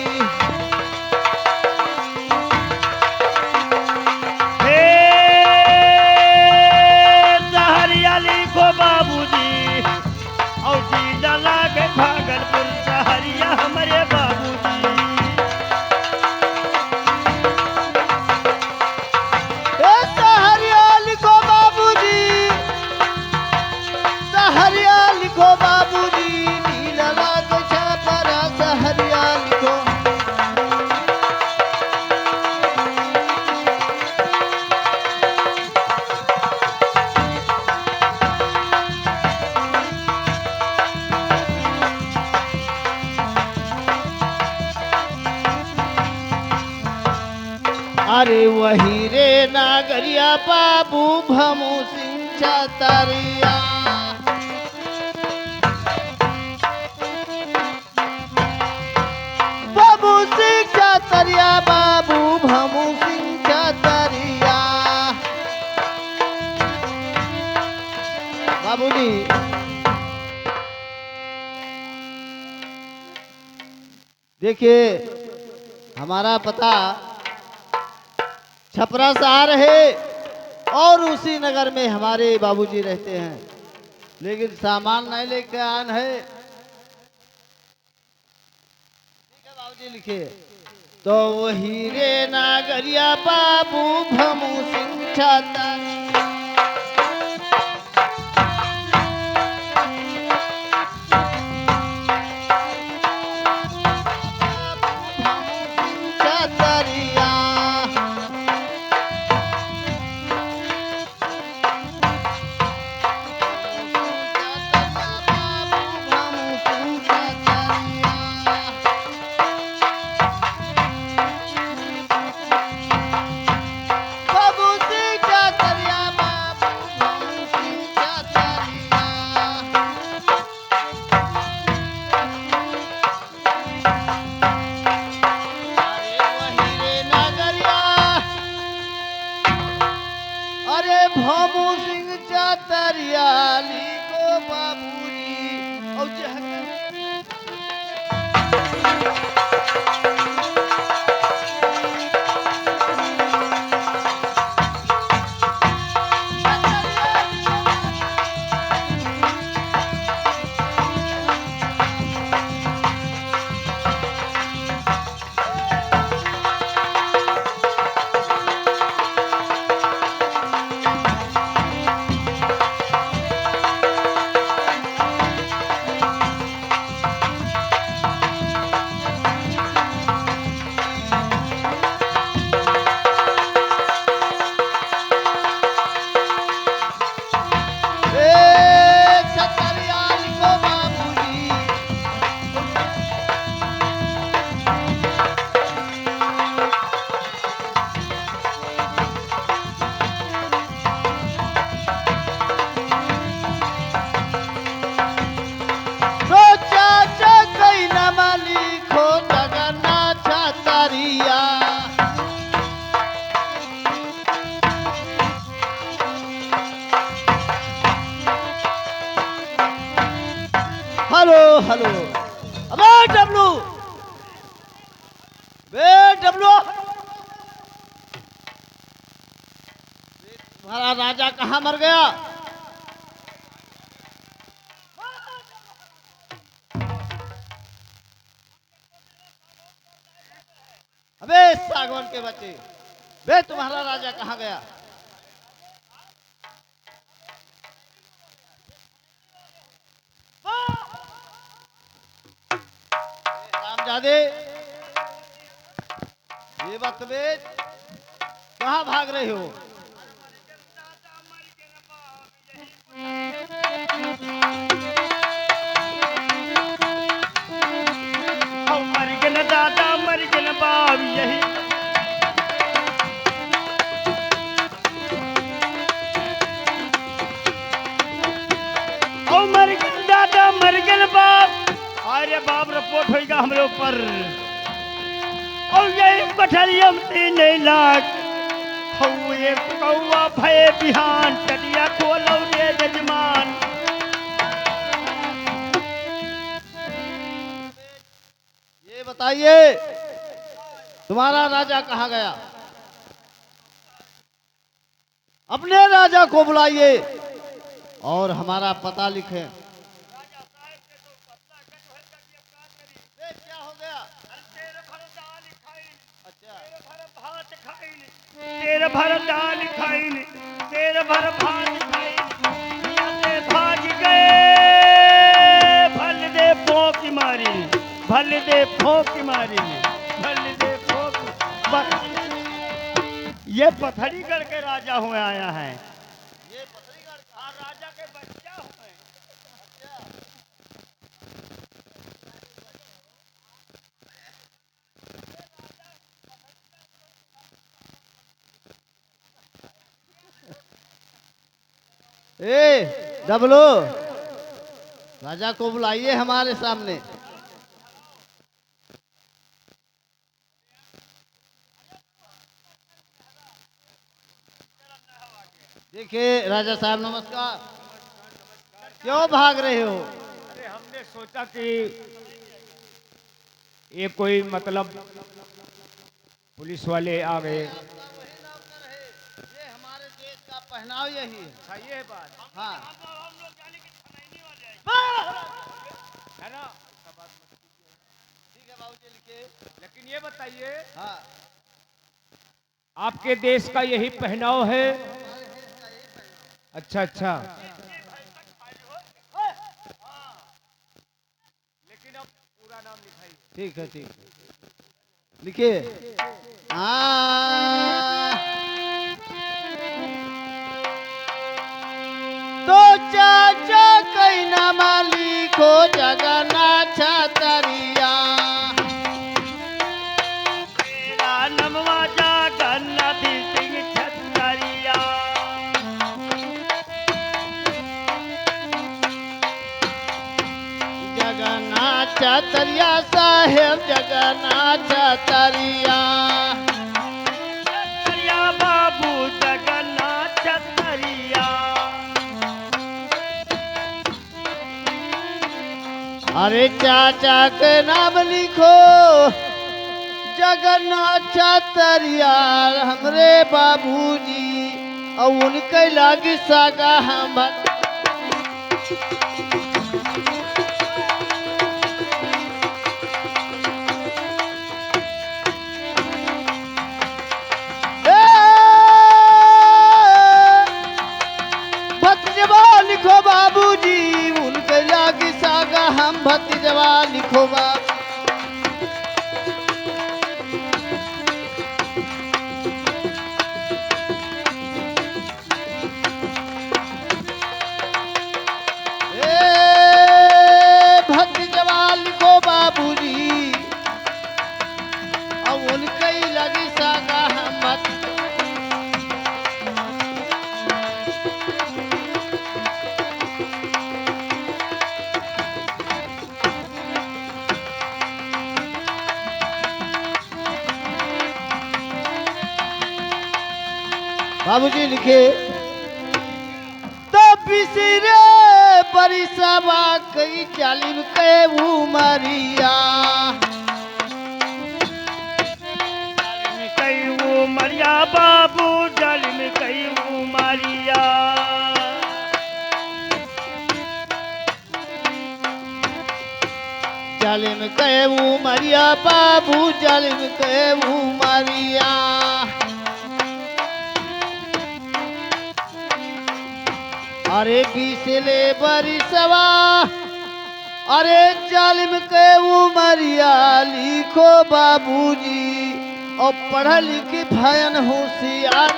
[SPEAKER 1] हे सहरिया लिखो बाबूजी, और जीजा लागे भागलपुर सहरिया हमारे बाबूजी।
[SPEAKER 3] हे सहरिया लिखो बाबूजी, सहरिया लिखो बाबूजी, जिला लागे छपरा सहरिया लिखो। अरे वही रे नागरिया बाबू भमू सिंह छतरिया, बाबू सिंह छतरिया, बाबू भमू सिंह छतरिया। बाबूजी देखिए, हमारा पता छपरा शहर है और उसी नगर में हमारे बाबूजी रहते हैं, लेकिन सामान नहीं लेके आन है। ठीक है बाबूजी लिखिए। तो वही रे नागरिया बाबू भमू सिंह छतरिया, छतरिया। बाबू सिंह छतरिया, बाबू भमू सिंह छतरिया। अरे वही रे नागरिया, अरे भमू सिंह छतरिया लिखो बाबूजी, और छतरिया लिखो बाबूजी। तो चाचा कई नामा लिखो जगन्नाथ छतरिया। हेलो हेलो, अबे डब्लू, बे डब्लू, तुम्हारा राजा कहाँ मर गया? अबे सागवान के बच्चे, बे तुम्हारा राजा कहाँ गया? रामजादे, ये बतवेज कहाँ भाग रहे हो?
[SPEAKER 1] मर गन दादा मर गन बाप यही मर गन दादा मर गन बाप। अरे बाप रिपोर्ट होगा हम लोग पर। और यही पठरियम 3 लाख ये कौआ भय बिहान टटिया खोलो रे जजमान।
[SPEAKER 3] ये बताइए तुम्हारा राजा कहाँ गया? अपने राजा को बुलाइए और हमारा पता लिखें। क्या हो गया? अच्छा,
[SPEAKER 1] तेरे भर दाल खाइन तेरे भर भात खाइन से भाग गए भल दे फोक मारी भल दे फोक मारी भल दे फोक ये पथरीगढ़ के राजा हुए आया है।
[SPEAKER 3] ये पथरीगढ़
[SPEAKER 1] हाँ, राजा के बच्चा हुए।
[SPEAKER 3] ए डबलो, राजा को बुलाइए हमारे सामने। देखिए राजा साहब नमस्कार। क्यों भाग रहे हो?
[SPEAKER 2] अरे हमने सोचा कि ये कोई मतलब पुलिस वाले आ गए।
[SPEAKER 3] ये हमारे देश का पहनाव यही है।
[SPEAKER 2] अच्छा ये बात
[SPEAKER 3] हाँ,
[SPEAKER 2] है ना।
[SPEAKER 3] ठीक है बाबूजी लिखिए।
[SPEAKER 2] लेकिन ये बताइए
[SPEAKER 3] हाँ,
[SPEAKER 2] आपके देश का यही पहनाव है? अच्छा अच्छा। लेकिन अब पूरा नाम लिखाइए।
[SPEAKER 3] ठीक है ठीक है लिखिए। तो चाचा कई नाम लिखो जगन्नाथ छतरिया।
[SPEAKER 1] तेरा नमवा जगन्नाथ सिंह छतरिया।
[SPEAKER 3] जगन्नाथ छतरिया साहेब जगन्नाथ छतरिया।
[SPEAKER 1] छतरिया बाबू जगन्नाथ छतरिया।
[SPEAKER 3] अरे चाचा के नाम लिखो जगन्नाथ छतरिया हमरे बाबूजी और उनके लागी सागा हम। भतीजवा लिखो बाबूजी उनके लागी सागा हम भतीजवा लिखो बाबू। भतीजवा लिखो बाबूजी और उनके लागी सागा हम बाबूजी लिखे। तो बिसरे परिसवा कई जालिम के उमरिया।
[SPEAKER 1] जालिम कई उमरिया बाबू जालिम कई उमरिया।
[SPEAKER 3] जालिम के उमरिया बाबू जालिम के उमरिया। अरे बीसले बरिसवा अरे जालिम के उमरिया लिखो बाबूजी और पढ़ा लिखी भयन होशियार।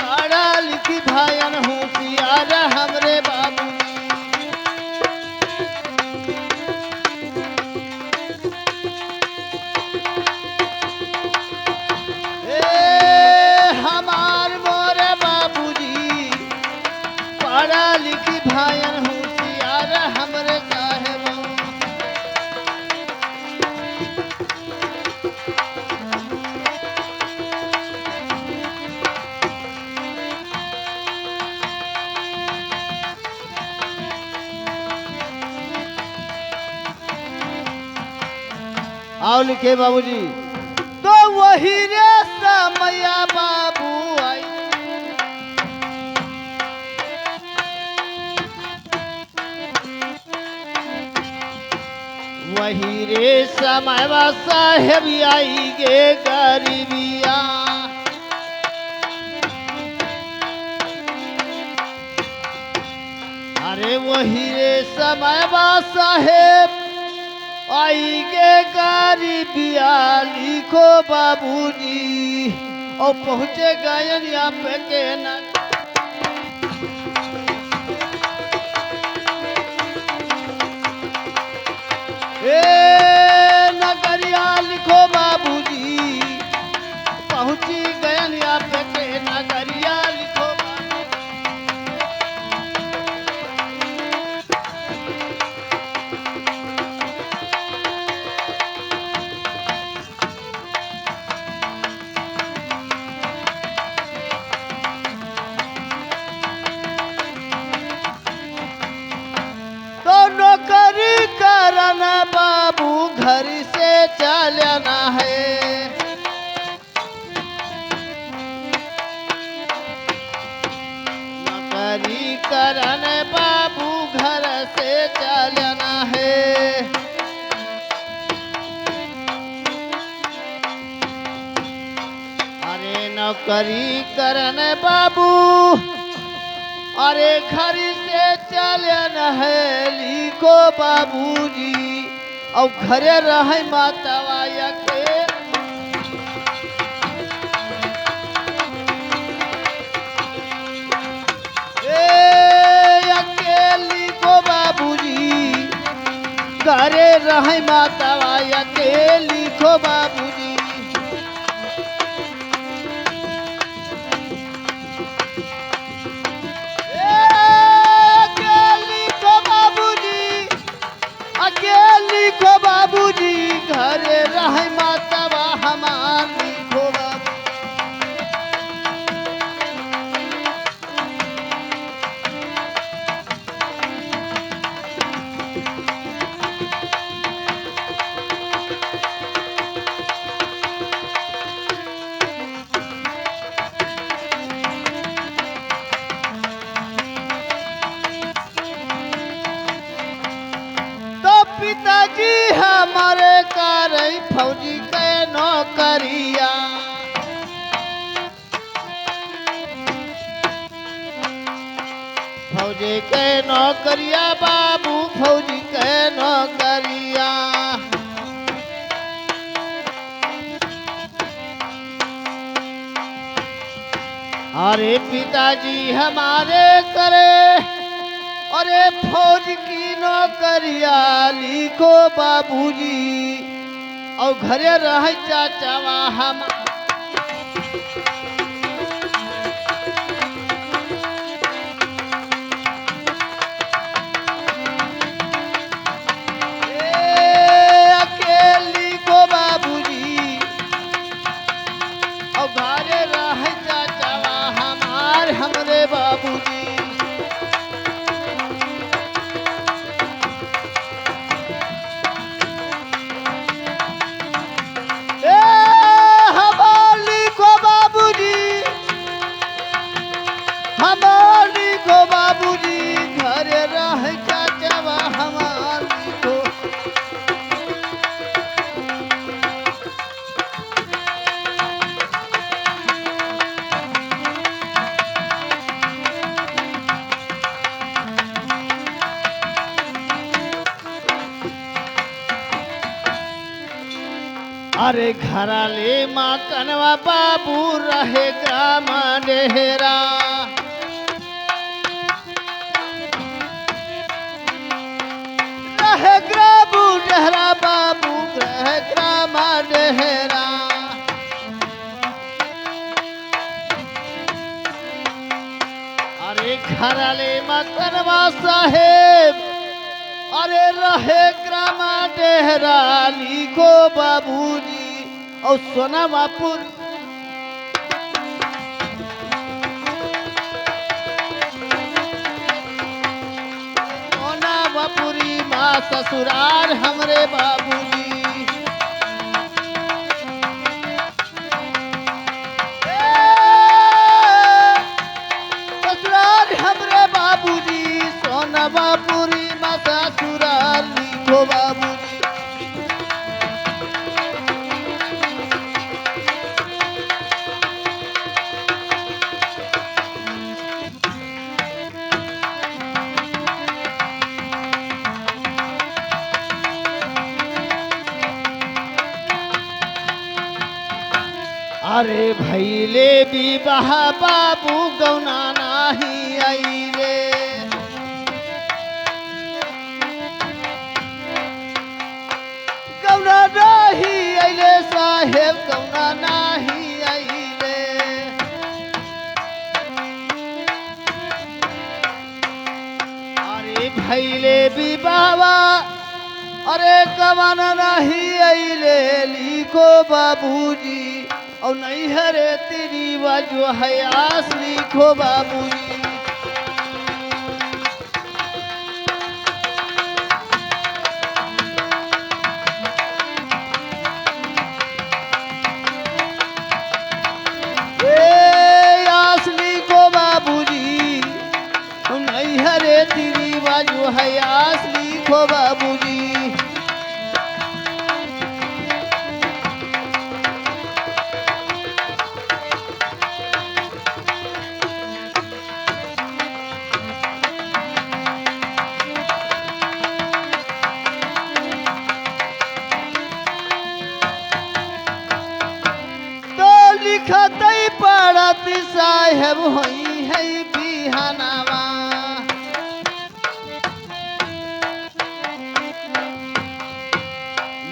[SPEAKER 3] पढ़ा लिखी भयन होशियार हमरे बाबू। हमार मोरे बाबूजी पढ़ा लिखी भयन होशियार हमरे साहेब। आओ लिखे बाबूजी तो वही रे समया बाबू आई। वही रे समयवा साहेब आई गे गरीबिया। अरे वही रे समयवा साहेब आई गे गरीबिया लिखो बाबूजी और पहुँचे गायन यहाँ पे के न। नगरिया लिखो बाबूजी पहुँची गयन यहाँ पे के नगरिया लिखो बाबू। तो नौकरी करना बाबू घर से चलना है। नौकरी करने बाबू घर से चलना है। अरे नौकरी करने बाबू अरे घर से चलना है लिखो बाबूजी और घरे रहे मातावा के। अकेली को बाबूजी घरे रहे मातावा के लिखो बाबूजी। अकेली को बाबूजी घरे रहे मातावा हमार लिखो बाबू। पिताजी हमारे करई फौजी के नौकरिया। फौजी के नौकरिया बाबू फौजी के नौकरिया। अरे पिताजी हमारे करे अरे फौज की नौकरिया लिखो बाबूजी और घरे रह चाचावा हम। अकेली को बाबूजी और घरे रह चाचावा हमार हमरे बाबूजी। हमारी को बाबू अरे घराले माँ कनवा बाबू रहे ग्राम डेहरा। रहे ग्राम डेहरा बाबू रहे ग्राम डेहरा। अरे घराले माँ कनवा साहेब अरे रहे ग्राम डेहरा लिखो बाबूजी और सोनामापुर। सोनामापुरी माँ ससुराल हमरे बाबूजी। ससुराल हमरे बाबूजी सोनामापुरी माँ ससुराल लिखो बाबूजी। अरे भैले विवाह बाबू गौना नाही आईले। गौना नाही आईले साहेब गौना नाही आईले। अरे भैले विवाह अरे गवाना नहीं आईले लिखो बाबूजी और नहीं हरे तेरी वजह है आस लिखो बाबूजी। आस लिखो बाबूजी नहीं हरे तेरी वजह है आस लिखो बाबूजी। लिखतई पढ़त साहेब होई है बिहानवा।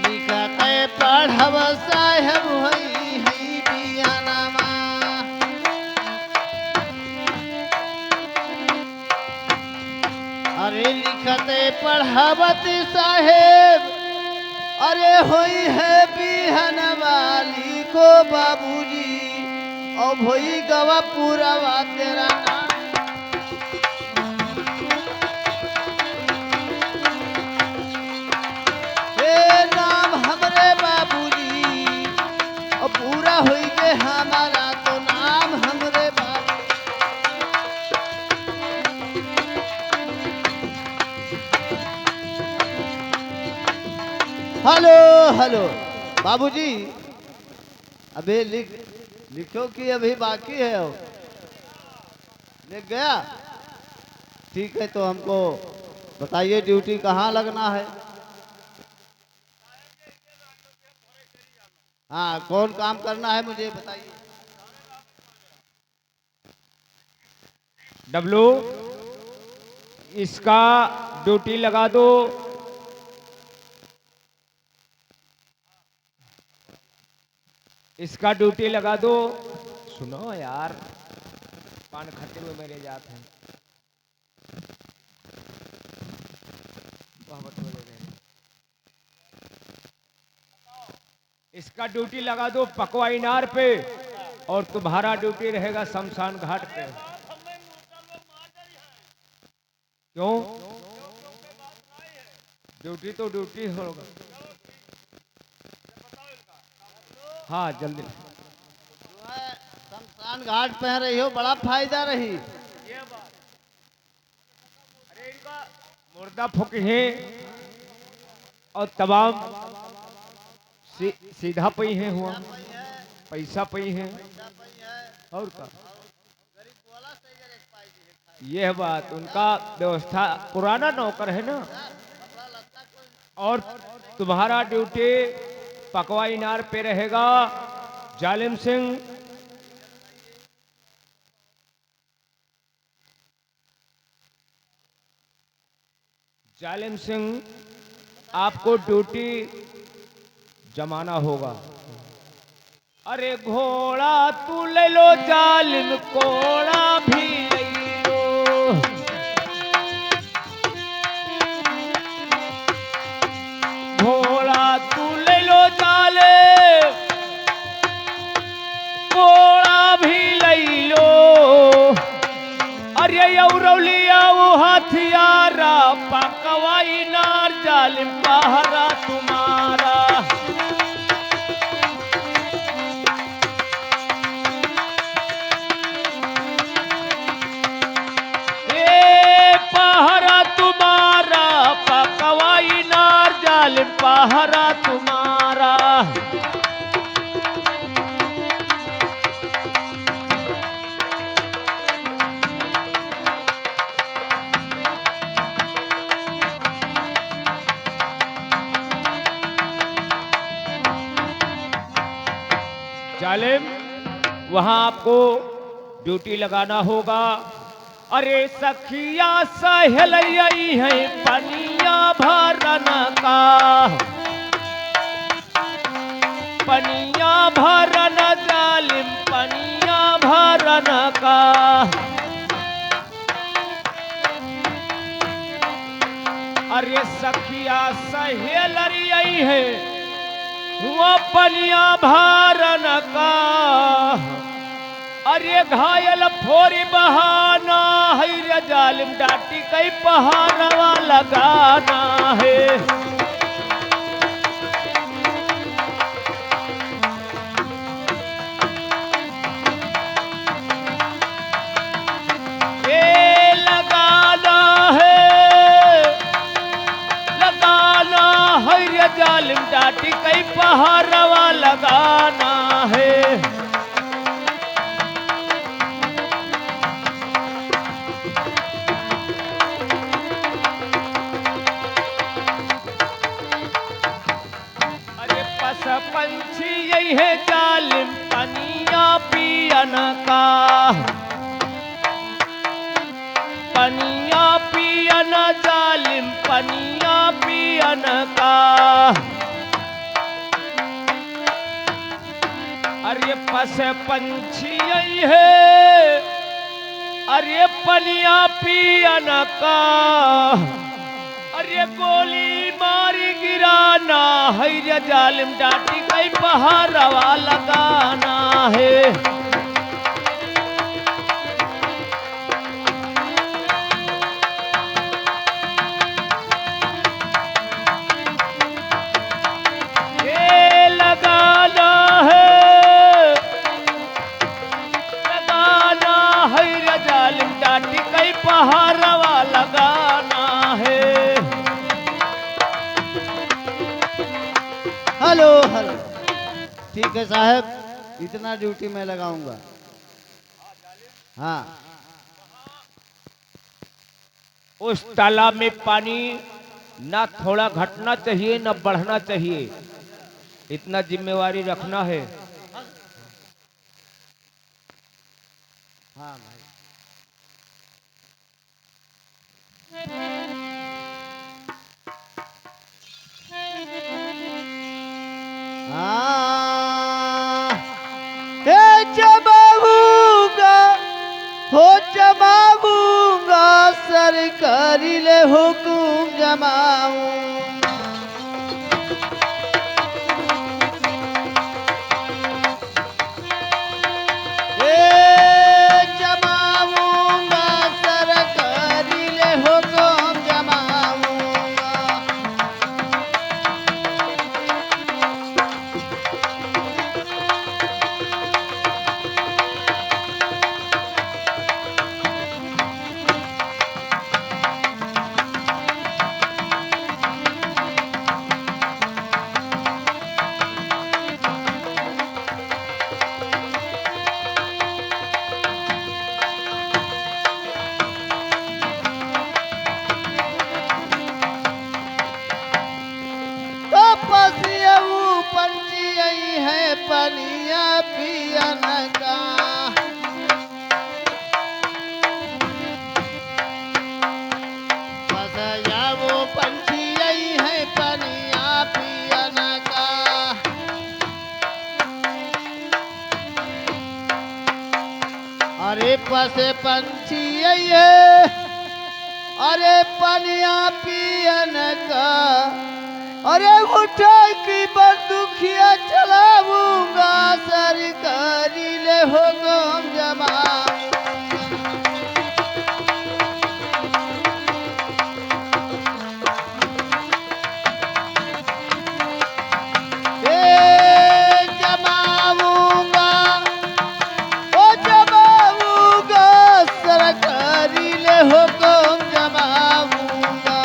[SPEAKER 3] लिखतई पढ़ब साहेब होई है बिहानवा। अरे लिखतई पढ़बत साहेब अरे होई है बिहनवा लिखो बाबूजी और भोई गवा पूरा तेरा नाम। हे नाम हमरे बाबूजी और पूरा होई के हमारा तो नाम हमरे बाबू। हेलो हेलो बाबूजी अबे लिखो कि अभी बाकी है। लिख गया ठीक है तो हमको बताइए ड्यूटी कहाँ लगना है। हाँ कौन काम करना है मुझे बताइए।
[SPEAKER 2] डब्लू इसका ड्यूटी लगा दो। इसका ड्यूटी लगा दो। सुनो यार पान खाते हुए मेरे जात हैं। इसका ड्यूटी लगा दो पकवा इनार पे और तुम्हारा ड्यूटी रहेगा शमशान घाट पे। क्यों? ड्यूटी तो ड्यूटी होगा। हाँ जल्दी।
[SPEAKER 3] जो है शमशान घाट पे रही हो बड़ा फायदा रही।
[SPEAKER 2] ये बात अरे इनका मुर्दा फूक है और तमाम सीधा पई है हुआ पैसा पई है और का यह बात उनका व्यवस्था पुराना नौकर है ना। और तुम्हारा ड्यूटी पकवा इनार पे रहेगा जालिम सिंह। जालिम सिंह आपको ड्यूटी जमाना होगा। अरे घोड़ा तू ले लो जालिम कोड़ा भी ले लो। घोड़ा तू ले लो जालिम कोड़ा भी ले लो। अरे यौरौलिया वो हथियारा पकवाई नार जालिम पहरा तुम्हारा। पहरा तुम्हारा। जालिम वहां आपको ड्यूटी लगाना होगा। अरे सखिया सहेल है पनिया भरन का। पनिया भरन जालिम पनिया भरन का। अरे सखिया सहेल है वो पनिया भरन का। अरे घायल फोरी बहाना है रे जालिम डाटी कई पहाड़वा लगाना है। ये लगाना है रे जालिम डाटी कई पहाड़वा लगाना है। पंछी यही है जालिम पनिया पियन का। पनिया पियन जालिम पनिया पियन का। अरे पस पंछी यही है अरे पनिया पियन का। अरे गोली मारी गिराना है रे जालिम डाटी कई पहाड़वा लगाना है। ये लगाना है रे जालिम डाटी कई पहाड़वा लगाना है।
[SPEAKER 3] हेलो हेलो ठीक है साहब, इतना ड्यूटी मैं लगाऊंगा। हाँ
[SPEAKER 2] उस तालाब में पानी ना थोड़ा घटना चाहिए ना बढ़ना चाहिए, इतना जिम्मेवारी रखना है।
[SPEAKER 3] हाँ भाई जमाऊंगा हो जमाऊंगा सरकारी ले हुकुम जमाऊं। जमाऊंगा सरकारी ले हुकुम जमाऊंगा। अरे पसे पंछी ये अरे पनिया पियन का अरे उठा की बंदूकिया चलाऊंगा सरकारी ले हो गम जमा जमाऊंगा ओ जमाऊंगा सरकारी ले हो गम जमाऊंगा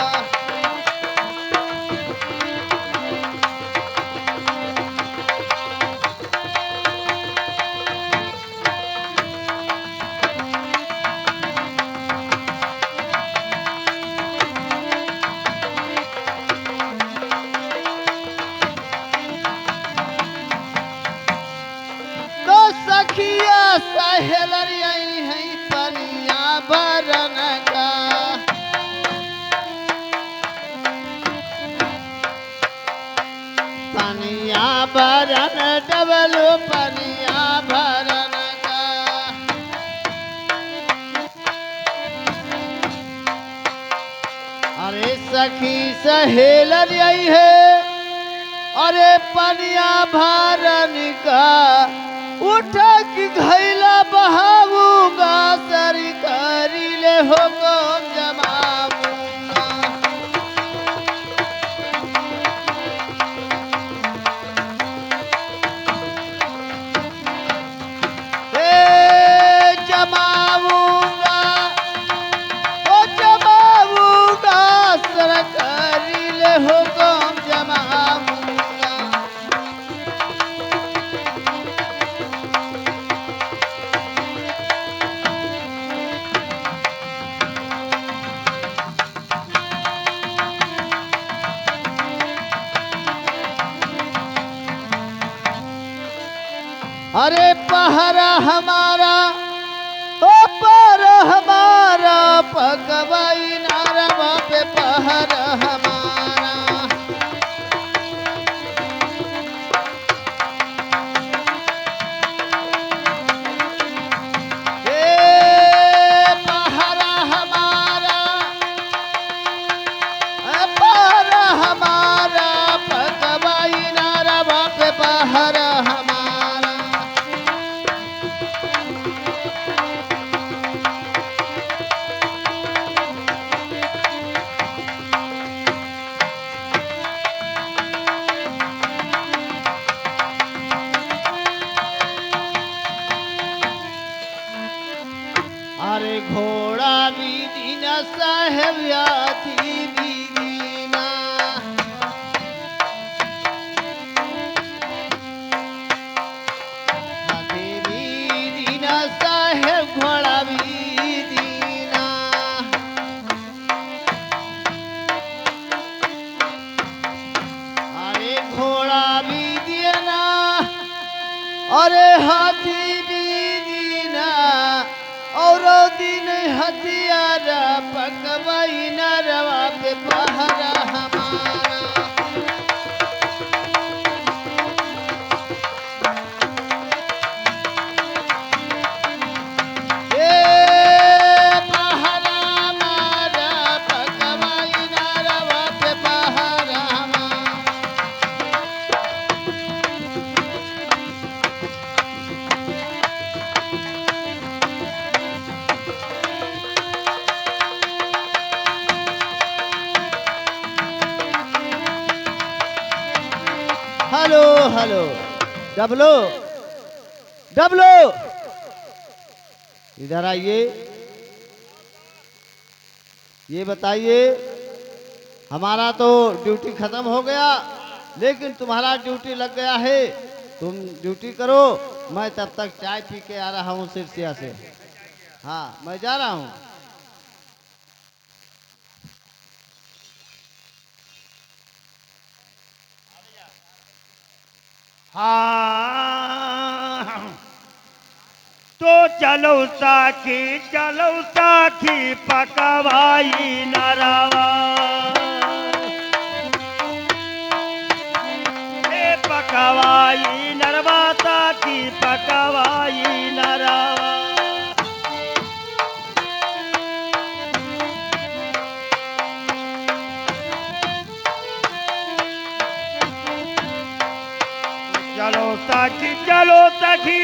[SPEAKER 3] तो सखिया सहेलर यही है पनिया बरन का पनिया बरन डबलो पनिया भरन का अरे सखी सहेलर यही है अरे पनिया भरन का उठा की घैला बहाऊंगा सरकारी ले हो गम जमाऊंगा जमाऊंगा ओ जमाऊंगा सरकारी ले हो गम जमाऊंगा अरे पहरा हमारा ओ पर हमारा पकवाई नारवा पे पहरा हमारा ए पहरा हमारा पर हमारा पकवाई नारवा पे पहरा हमारा अरे घोड़ा भी दीना साहेब याथी भी दीना हाथी भी दीना साहेब घोड़ा भी दीना अरे घोड़ा भी देना अरे हाथी भी दीना और दिन हथियार पकवाई नरवा पे पहरा हमारा ए पहरा हमारा पकवाई नरवा पे पहरा हमारा हेलो हेलो डबलो डबलो इधर आइए ये बताइए हमारा तो ड्यूटी खत्म हो गया लेकिन तुम्हारा ड्यूटी लग गया है तुम ड्यूटी करो मैं तब तक चाय पी के आ रहा हूँ सिरसिया से हाँ मैं जा रहा हूँ
[SPEAKER 1] हाँ तो चलो साखी पकवाई नरवा ए पकवाई नरवा साखी पकवाई नरवा ताकि चलो तकी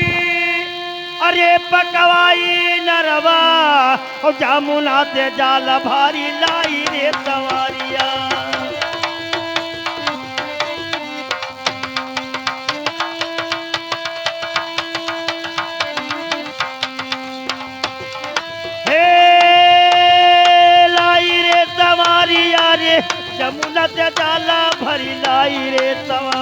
[SPEAKER 1] अरे पकवाई नरवा और जामुना ते जाल भारी लाई रे सवारिया हे लाई रे सवारिया रे जमुना ते जाला भरी लाई रे सवारिया